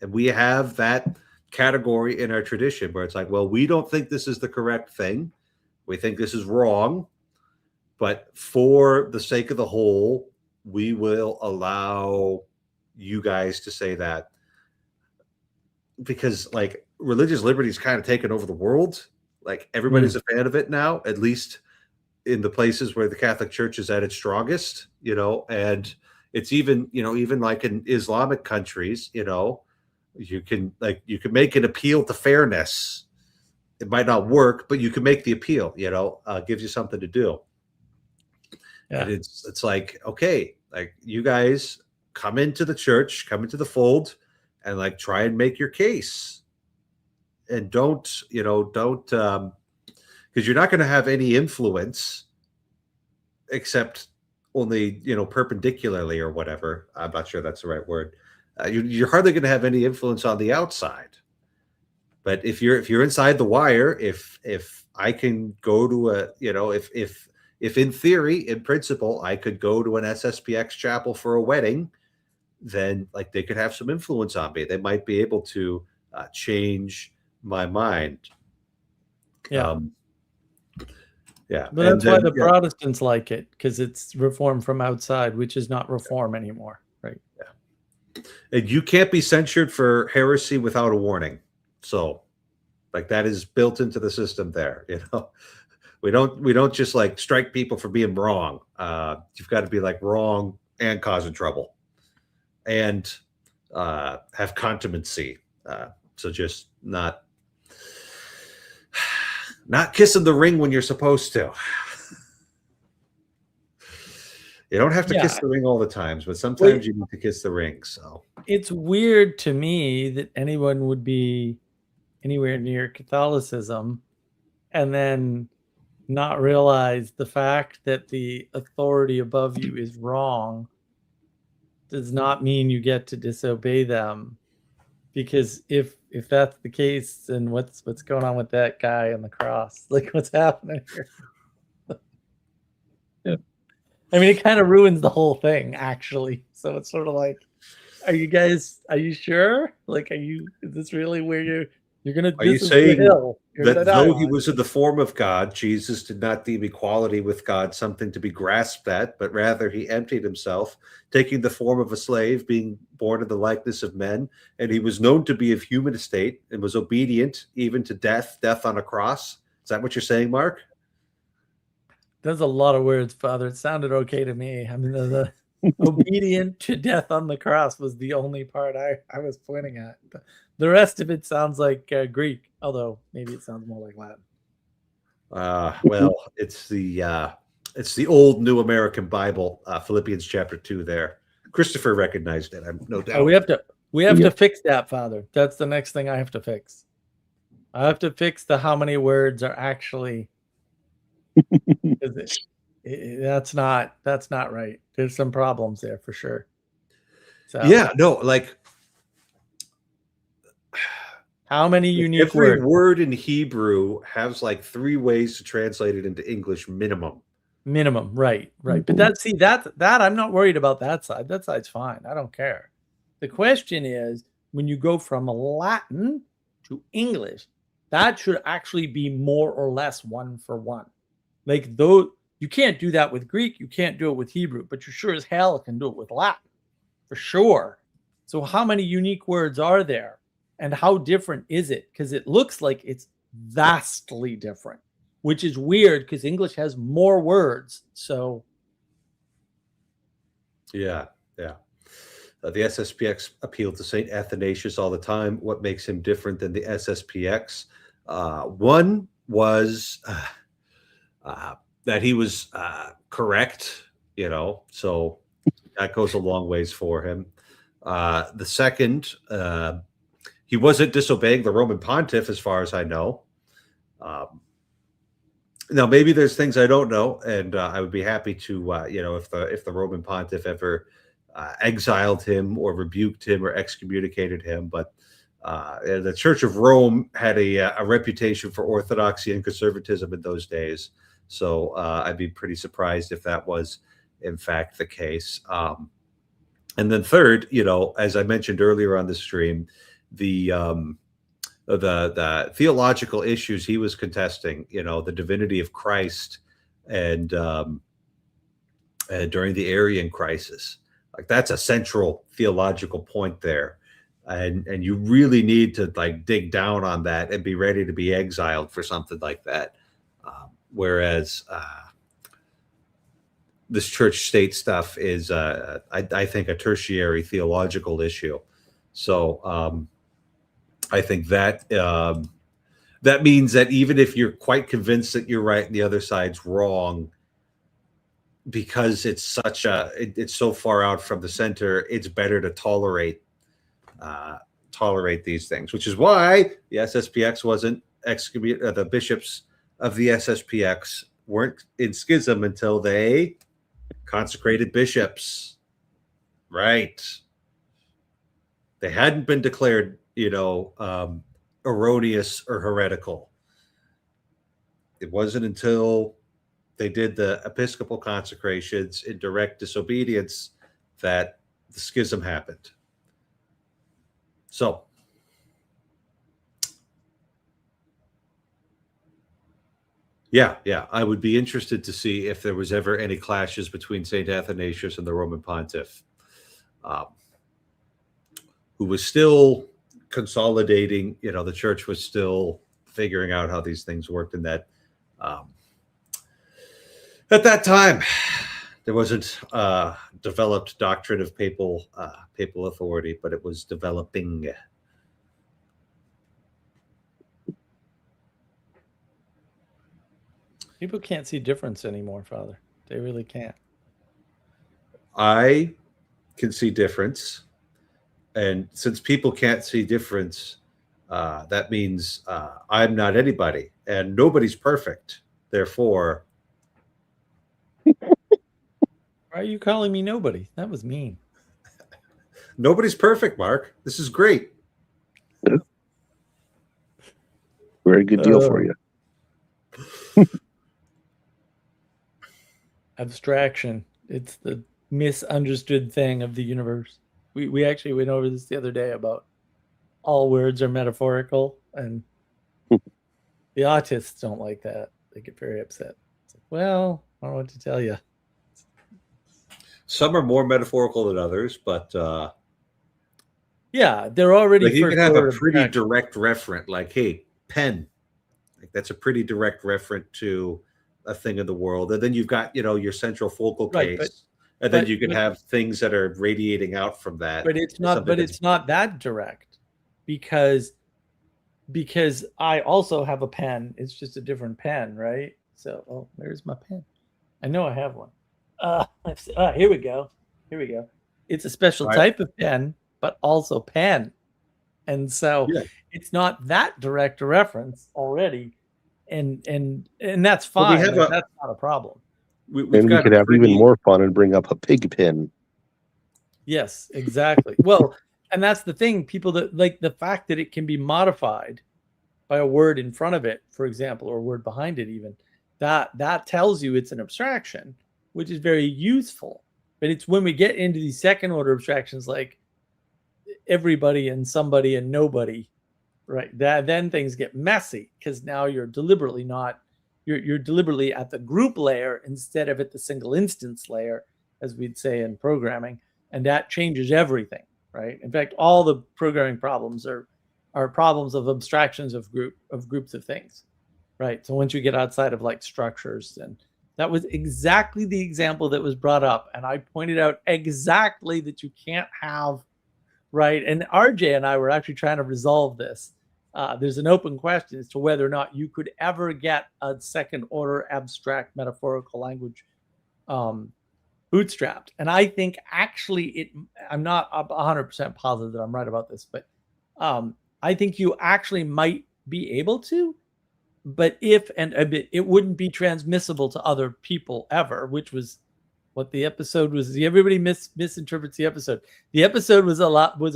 And we have that category in our tradition where it's like, well, we don't think this is the correct thing. We think this is wrong. But for the sake of the whole, we will allow you guys to say that. Because, like, religious liberty is kind of taken over the world. Like, everybody's a fan of it now, at least in the places where the Catholic Church is at its strongest, and it's even, even like in Islamic countries, you can make an appeal to fairness. It might not work, but you can make the appeal, gives you something to do. Yeah. And it's like, okay, like you guys come into the church, come into the fold, and like try and make your case. And don't because you're not going to have any influence except only, perpendicularly or whatever. I'm not sure that's the right word. You're hardly going to have any influence on the outside. But if you're inside the wire, if I can go to if in theory, in principle, I could go to an SSPX chapel for a wedding, then like they could have some influence on me. They might be able to change my mind. Yeah. Yeah. But that's why the Protestants like it, because it's reform from outside, which is not reform anymore. Right. Yeah. And you can't be censured for heresy without a warning. So like that is built into the system there, We don't just like strike people for being wrong. You've got to be like wrong and causing trouble, and have contumacy. So just not kissing the ring when you're supposed to. You don't have to kiss the ring all the times, but sometimes you need to kiss the ring. So it's weird to me that anyone would be anywhere near Catholicism and then not realize the fact that the authority above you is wrong does not mean you get to disobey them. Because if that's the case, then what's going on with that guy on the cross? Like, what's happening here? Yeah. I mean, it kind of ruins the whole thing, actually. So it's sort of like, are you sure? Like, is this really where you're going to, are you saying that though he was in the form of God, Jesus did not deem equality with God something to be grasped at, but rather he emptied himself, taking the form of a slave, being born in the likeness of men, and he was known to be of human estate and was obedient even to death on a cross? Is that what you're saying, Mark? There's a lot of words, Father. It sounded okay to me. I mean, the obedient to death on the cross was the only part I was pointing at. The rest of it sounds like Greek, although maybe it sounds more like Latin. Well, it's the old New American Bible, Philippians chapter 2 there. Christopher recognized it, I'm no doubt. Oh, we have to fix that, Father. That's the next thing I have to fix. I have to fix the how many words are actually that's not right. There's some problems there for sure. So yeah, no, like how many unique words? Every word in Hebrew has like 3 ways to translate it into English minimum. Right. But that I'm not worried about that side. That side's fine. I don't care. The question is, when you go from Latin to English, that should actually be more or less 1 for 1. Like, though you can't do that with Greek, you can't do it with Hebrew, but you sure as hell can do it with Latin, for sure. So how many unique words are there? And how different is it? Because it looks like it's vastly different, which is weird because English has more words. So, yeah. The SSPX appealed to St. Athanasius all the time. What makes him different than the SSPX? One was that he was correct, so that goes a long ways for him. The second, he wasn't disobeying the Roman pontiff, as far as I know. Now, maybe there's things I don't know, and I would be happy to, if the Roman pontiff ever exiled him or rebuked him or excommunicated him. But the Church of Rome had a reputation for orthodoxy and conservatism in those days. So I'd be pretty surprised if that was, in fact, the case. And then third, as I mentioned earlier on the stream, the theological issues he was contesting, the divinity of Christ, and during the Arian crisis, like that's a central theological point there, and you really need to like dig down on that and be ready to be exiled for something like that. Whereas this church state stuff is, I think, a tertiary theological issue. So I think that that means that even if you're quite convinced that you're right and the other side's wrong, because it's it's so far out from the center, it's better to tolerate these things, which is why the SSPX wasn't excommunicated. The bishops of the SSPX weren't in schism until they consecrated bishops. Right. They hadn't been declared, erroneous or heretical. It wasn't until they did the episcopal consecrations in direct disobedience that the schism happened. So, yeah, I would be interested to see if there was ever any clashes between St. Athanasius and the Roman Pontiff, who was still consolidating. The church was still figuring out how these things worked, and that at that time there wasn't developed doctrine of papal authority, but it was developing. People can't see difference anymore, Father. They really can't. I can see difference, and since people can't see difference, that means I'm not anybody, and nobody's perfect. Therefore, why are you calling me nobody? That was mean. Nobody's perfect, Mark. This is great. Very good deal for you. Abstraction. It's the misunderstood thing of the universe. We actually went over this the other day about all words are metaphorical, and the autists don't like that. They get very upset. It's like, well, I don't know what to tell you. Some are more metaphorical than others, but yeah, they're already. Like you can have a pretty direct referent, like, hey, pen. Like that's a pretty direct referent to a thing in the world. And then you've got, your central focal case. And then you can have things that are radiating out from that. But it's not that direct because I also have a pen. It's just a different pen, right? So, there's my pen. I know I have one. Here we go. It's a special type of pen, but also pen. And so it's not that direct a reference already. And that's fine. Well, that's not a problem. We could have even more fun and bring up a pig pen. Yes, exactly. Well, and that's the thing. People that like the fact that it can be modified by a word in front of it, for example, or a word behind it even, that tells you it's an abstraction, which is very useful. But it's when we get into these second order abstractions like everybody and somebody and nobody, right? Then things get messy because now you're deliberately at the group layer instead of at the single instance layer, as we'd say in programming, and that changes everything, right? In fact, all the programming problems are problems of abstractions of groups of things, right? So once you get outside of like structures, and that was exactly the example that was brought up, and I pointed out exactly that you can't have, right? And RJ and I were actually trying to resolve this. There's an open question as to whether or not you could ever get a second order abstract metaphorical language bootstrapped. And I think actually I'm not 100% positive that I'm right about this, but I think you actually might be able to, but it wouldn't be transmissible to other people ever, which was what the episode was. Everybody misinterprets the episode. The episode was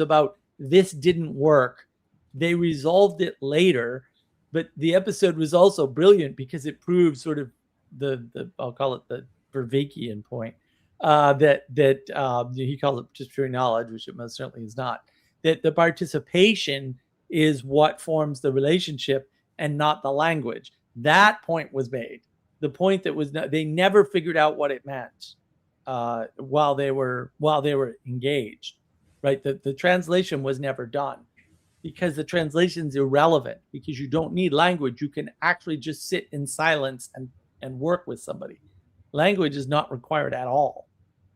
about this didn't work. They resolved it later, but the episode was also brilliant because it proved sort of the I'll call it the Vervaekean point that he calls it just pure knowledge, which it most certainly is not. That the participation is what forms the relationship and not the language. That point was made. The point that was they never figured out what it meant while they were engaged, right? The translation was never done. Because the translation is irrelevant, because you don't need language. You can actually just sit in silence and work with somebody. Language is not required at all.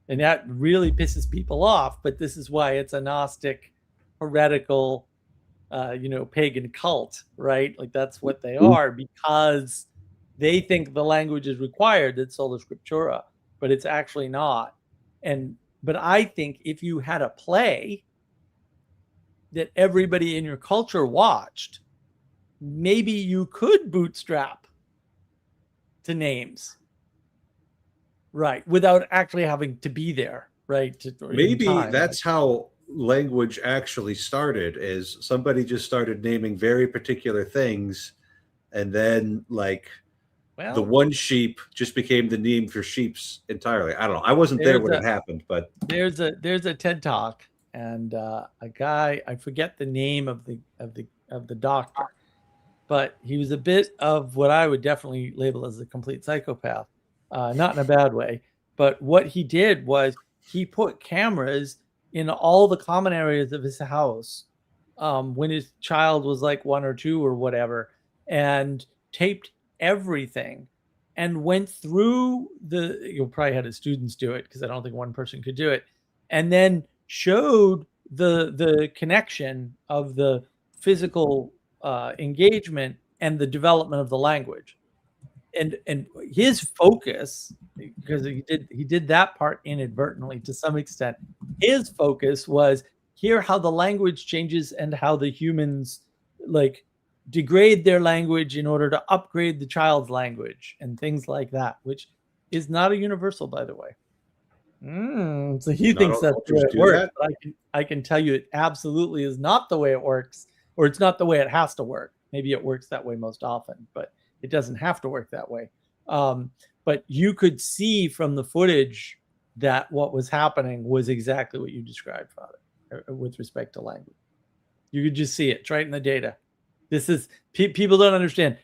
And that really pisses people off, but this is why it's a Gnostic, heretical, pagan cult, right? Like that's what they are, because they think the language is required, that's sola scriptura, but it's actually not. But I think if you had a play that everybody in your culture watched, maybe you could bootstrap to names, right, without actually having to be there, right? Maybe that's how language actually started, is somebody just started naming very particular things, and then like the one sheep just became the name for sheeps entirely. I don't know. I wasn't there when it happened, but there's a TED Talk, and a guy, I forget the name of the doctor, but he was a bit of what I would definitely label as a complete psychopath, not in a bad way. But what he did was he put cameras in all the common areas of his house when his child was like 1 or 2 or whatever, and taped everything and went through you'll probably had his students do it, because I don't think one person could do it, and then showed the connection of the physical engagement and the development of the language. And his focus, because he did that part inadvertently to some extent, his focus was hear how the language changes and how the humans like degrade their language in order to upgrade the child's language and things like that, which is not a universal, by the way. So he thinks that's the way it works. But I can tell you it absolutely is not the way it works, or it's not the way it has to work. Maybe it works that way most often, but it doesn't have to work that way. But you could see from the footage that what was happening was exactly what you described, Father, with respect to language. You could just see it. It's right in the data. This is people don't understand.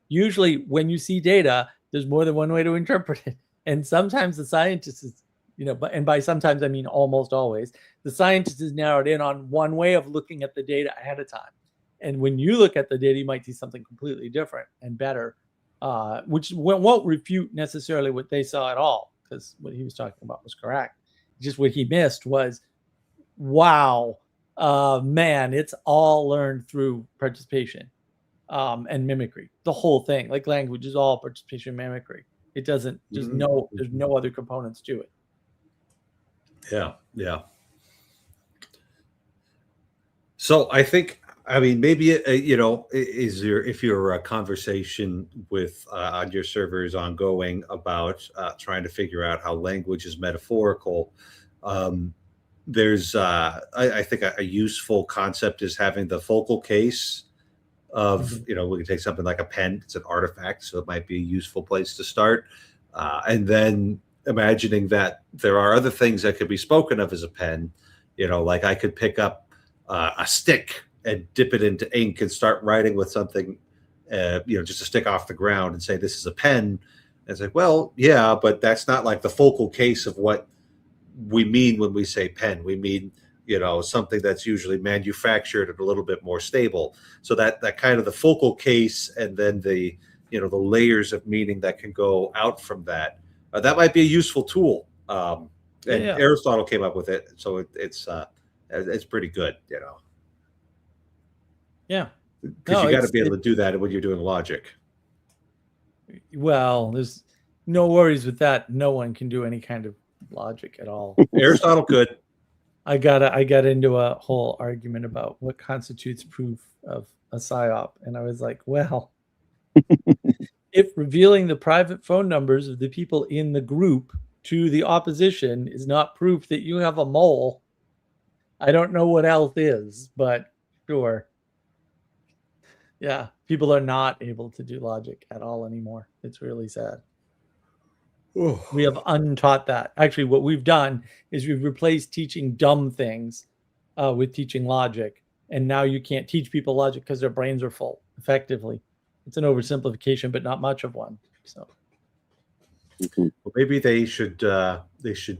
Usually when you see data, there's more than one way to interpret it. And sometimes the scientist is, and by sometimes I mean almost always, the scientist is narrowed in on one way of looking at the data ahead of time. And when you look at the data, you might see something completely different and better, which won't refute necessarily what they saw at all, because what he was talking about was correct. Just what he missed was, wow, man, it's all learned through participation and mimicry. The whole thing, like language, is all participation and mimicry. It doesn't, there's no other components to it. Yeah. So I think, maybe if your conversation with on your server is ongoing about trying to figure out how language is metaphorical, there's I think a useful concept is having the focal case of we can take something like a pen. It's an artifact, so it might be a useful place to start, and then imagining that there are other things that could be spoken of as a pen. Like I could pick up a stick and dip it into ink and start writing with something, just a stick off the ground, and say this is a pen. And it's like, well, yeah, but that's not like the focal case of what we mean when we say pen. We mean, something that's usually manufactured and a little bit more stable. So that kind of the focal case, and then the layers of meaning that can go out from that. That might be a useful tool. And Aristotle came up with it, so it's pretty good, Yeah, because you got to be able to do that when you're doing logic. Well, there's no worries with that. No one can do any kind of logic at all. Aristotle could. I got into a whole argument about what constitutes proof of a psyop, and I was like, well, if revealing the private phone numbers of the people in the group to the opposition is not proof that you have a mole, I don't know what else is, but sure. Yeah, people are not able to do logic at all anymore. It's really sad. Ooh. We have untaught that. Actually, what we've done is we've replaced teaching dumb things with teaching logic. And now you can't teach people logic because their brains are full, effectively. It's an oversimplification, but not much of one. So well, maybe they should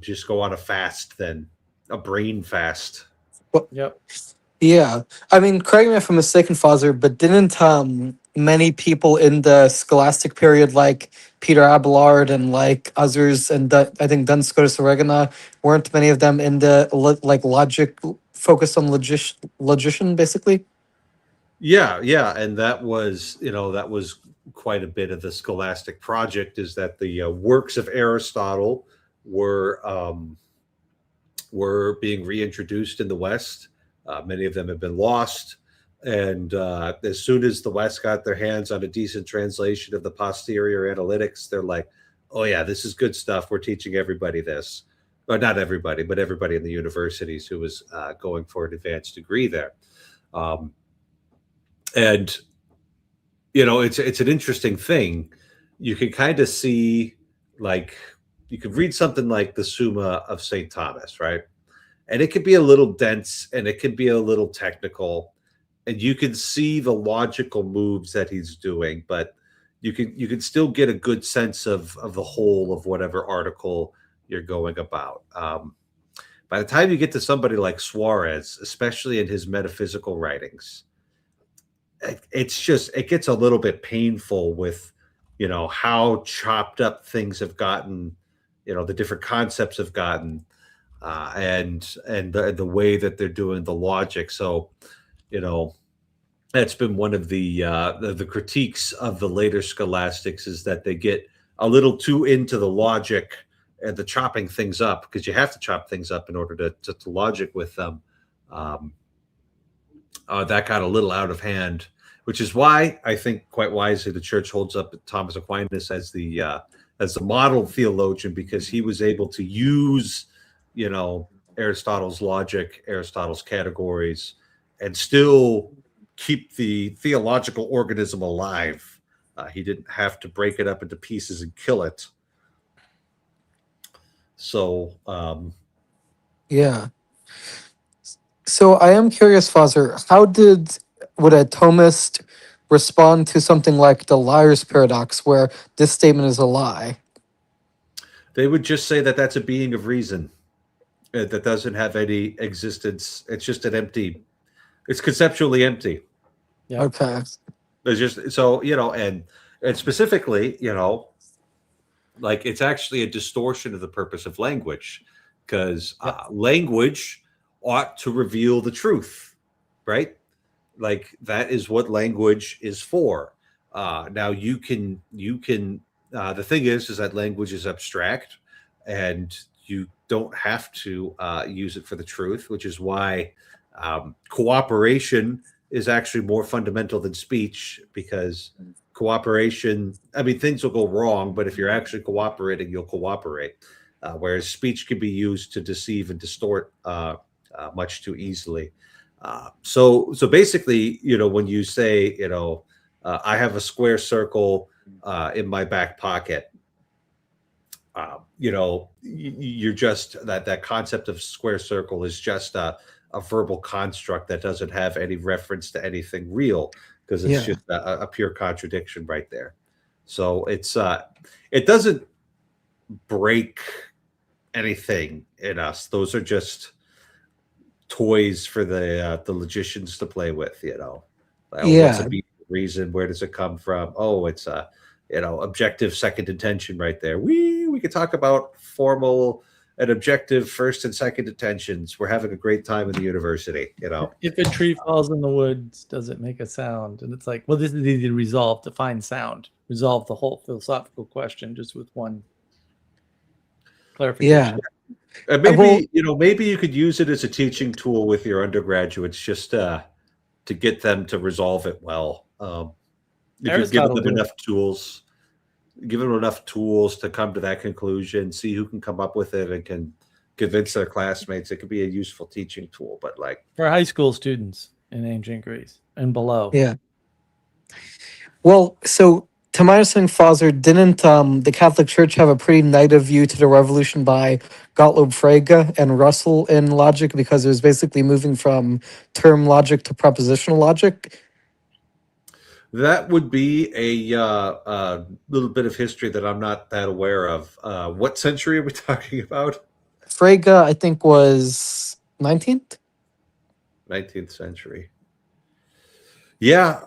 just go on a fast then, a brain fast. Yep. Yeah, I mean, correct me if I'm mistaken, Father, but didn't many people in the scholastic period, like Peter Abelard and like others, and I think Duns Scotus Oregana, weren't many of them in the like logic focused on logician basically? Yeah, and that was, that was quite a bit of the scholastic project, is that the works of Aristotle were were being reintroduced in the West. Many of them have been lost. And as soon as the West got their hands on a decent translation of the posterior analytics, they're like, oh, yeah, this is good stuff. We're teaching everybody this. Or not everybody, but everybody in the universities who was going for an advanced degree there. And, it's an interesting thing. You can kind of see, like, you could read something like the Summa of St. Thomas, right? And it could be a little dense and it could be a little technical, and you can see the logical moves that he's doing, but you can still get a good sense of the whole of whatever article you're going about. By the time you get to somebody like Suarez, especially in his metaphysical writings, it gets a little bit painful with how chopped up things have gotten, the different concepts have gotten, and the way that they're doing the logic. So, that's been one of the critiques of the later scholastics, is that they get a little too into the logic and the chopping things up, because you have to chop things up in order to logic with them. That got a little out of hand, which is why I think quite wisely the church holds up Thomas Aquinas as the model theologian, because he was able to use Aristotle's logic, Aristotle's categories, and still keep the theological organism alive. He didn't have to break it up into pieces and kill it. So, Yeah. So I am curious, Foster, how would a Thomist respond to something like the liar's paradox, where this statement is a lie? they would just say that that's a being of reason that doesn't have any existence. It's just it's conceptually empty. Yeah. Okay. There's just, so, and specifically, like, it's actually a distortion of the purpose of language, because language ought to reveal the truth, right? Like, that is what language is for. Now the thing is that language is abstract, and you don't have to use it for the truth, which is why cooperation is actually more fundamental than speech, because cooperation, I mean, things will go wrong, but if you're actually cooperating, you'll cooperate. Whereas speech can be used to deceive and distort much too easily. So basically, when you say, I have a square circle in my back pocket, you're just that concept of square circle is just a verbal construct that doesn't have any reference to anything real, because it's just a pure contradiction right there. So it doesn't break anything in us. Those are just toys for the logicians to play with. What's a reason? Where does it come from? Oh, it's a objective second intention right there. We could talk about formal and objective first and second intentions. We're having a great time in the university. If a tree falls in the woods, does it make a sound? And it's like, well, this is easy to resolve, to find sound, resolve the whole philosophical question just with one clarification. And maybe maybe you could use it as a teaching tool with your undergraduates, just to get them to resolve it well. If you've given them enough tools, to come to that conclusion, see who can come up with it and can convince their classmates, it could be a useful teaching tool. But like for high school students in ancient Greece and below. Yeah. Well, so to my understanding, Foster, didn't the Catholic Church have a pretty negative view to the revolution by Gottlob Frege and Russell in logic, because it was basically moving from term logic to propositional logic? That would be a little bit of history that I'm not that aware of. What century are we talking about? Frege, I think, was 19th? 19th century. Yeah.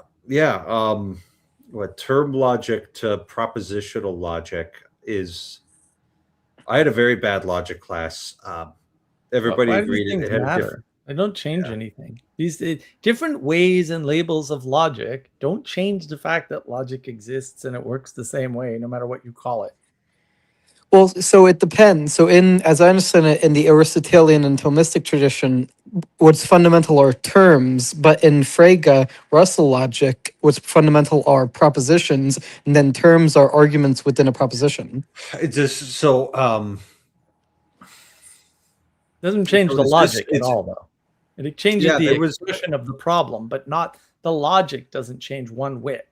what term logic to propositional logic is. I had a very bad logic class. Everybody Why do these agreed things it had a different. matter? They don't change Yeah. anything. These different ways and labels of logic don't change the fact that logic exists and it works the same way, no matter what you call it. Well, so it depends. So, as I understand it, in the Aristotelian and Thomistic tradition, what's fundamental are terms, but in Frege, Russell logic, what's fundamental are propositions, and then terms are arguments within a proposition. It just so Doesn't change so the is this- logic at it's- all, though. It changes Yeah, the there was- expression of the problem, but not the logic. Doesn't change one whit.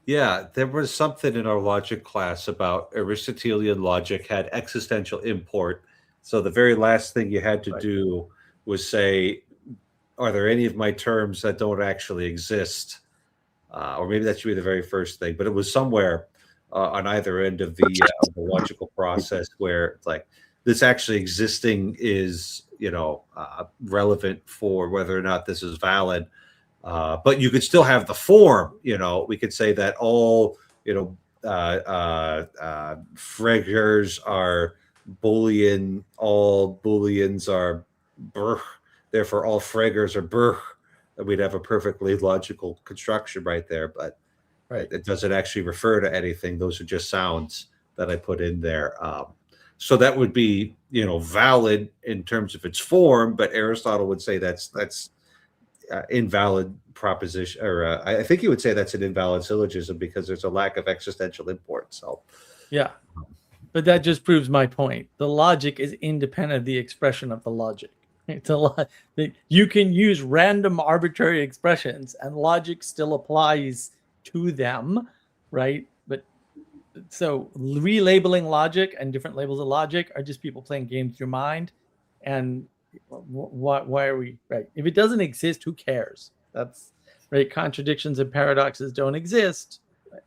Yeah, there was something in our logic class about Aristotelian logic had existential import. So the very last thing you had to Right. do was say, are there any of my terms that don't actually exist? Or maybe that should be the very first thing, but it was somewhere on either end of the logical process where it's like this actually existing is, relevant for whether or not this is valid. But you could still have the form. We could say that all Freggers are Boolean, all Booleans are Burr, therefore all Freggers are Burr, and we'd have a perfectly logical construction right there. But Right. it doesn't actually refer to anything. Those are just sounds that I put in there. So that would be valid in terms of its form, but Aristotle would say that's invalid proposition, or I think he would say that's an invalid syllogism because there's a lack of existential import. So Yeah. But that just proves my point. The logic is independent of the expression of the logic. It's a lot. You can use random arbitrary expressions and logic still applies to them, right? But so relabeling logic and different labels of logic are just people playing games with your mind. And why are we right? If it doesn't exist, who cares? That's right. Contradictions and paradoxes don't exist.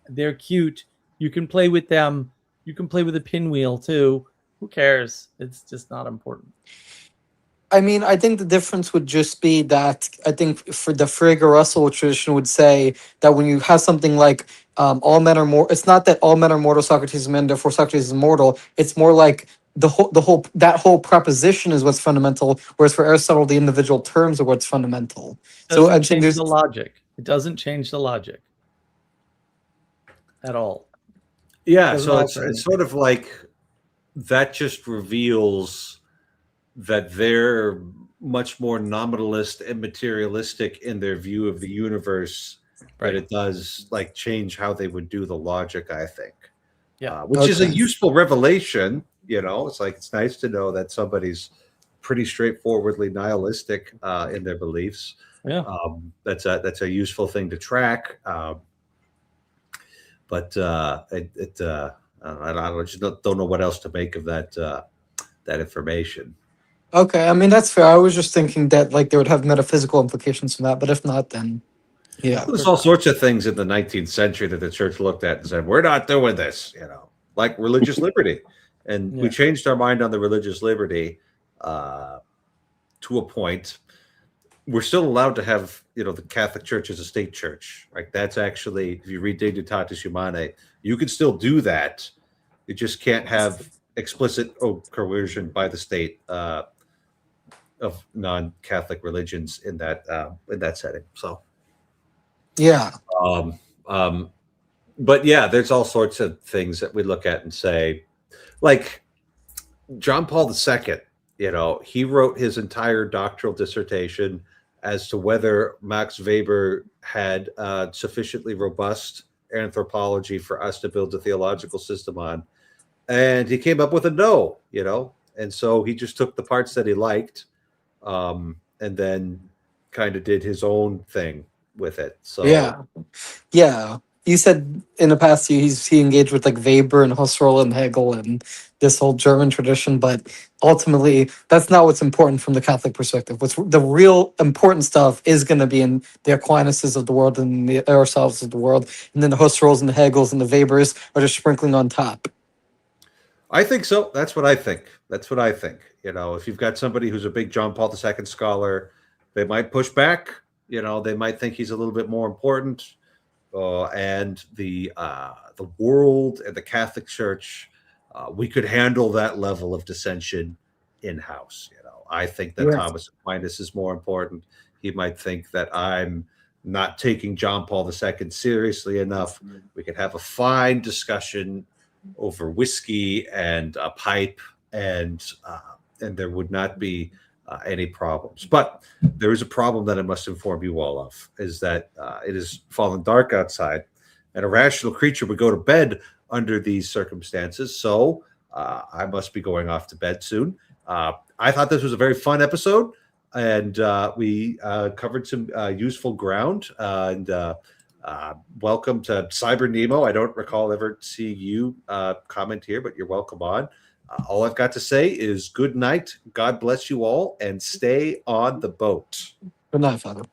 They're cute. You can play with them. You can play with a pinwheel too. Who cares? It's just not important. I mean, I think the difference would just be that I think for the Frege Russell tradition would say that when you have something like all men are mortal, it's not that all men are mortal, Socrates is man, therefore Socrates is mortal. It's more like that whole proposition is what's fundamental, whereas for Aristotle, the individual terms are what's fundamental. So I Doesn't think change there's the logic. It doesn't change the logic at all. yeah, Doesn't so it's alter sort of like that just reveals that they're much more nominalist and materialistic in their view of the universe Right. that it does like change how they would do the logic, I think. Yeah. Which is a Okay. useful revelation. It's like it's nice to know that somebody's pretty straightforwardly nihilistic in their beliefs. Yeah. That's a useful thing to track. But I just don't know what else to make of that information. okay. I mean, that's fair. I was just thinking that like there would have metaphysical implications from that, but if not, then yeah. There's all sorts of things in the 19th century that the church looked at and said, "We're not doing this," like religious liberty, and we Yeah. changed our mind on the religious liberty to a point. We're still allowed to have, the Catholic Church as a state church. Like that's actually, if you read Dignitatis Humanae, you can still do that. You just can't have explicit coercion by the state of non-Catholic religions in that setting. So, Yeah. but yeah, there's all sorts of things that we look at and say, like John Paul II. He wrote his entire doctoral dissertation as to whether Max Weber had sufficiently robust anthropology for us to build a theological system on. And he came up with a no, and so he just took the parts that he liked and then kind of did his own thing with it. So Yeah. You said in the past he engaged with like Weber and Husserl and Hegel and this whole German tradition, but ultimately that's not what's important from the Catholic perspective. What's the real important stuff is going to be in the Aquinas of the world and the Aristotles of the world, and then the Husserls and the Hegels and the Webers are just sprinkling on top. I think so. That's what I think. If you've got somebody who's a big John Paul II scholar, they might push back. They might think he's a little bit more important. and the world and the Catholic Church, we could handle that level of dissension in-house. I think that Yes. Thomas Aquinas is more important. He might think that I'm not taking John Paul II seriously enough. We could have a fine discussion over whiskey and a pipe, and there would not be any problems. But there is a problem that I must inform you all of, is that it is fallen dark outside, and a rational creature would go to bed under these circumstances. So I must be going off to bed soon. I thought this was a very fun episode, and we covered some useful ground. And welcome to Cyber Nemo. I don't recall ever seeing you comment here, but you're welcome on. All I've got to say is good night. God bless you all, and stay on the boat. Good night, Father.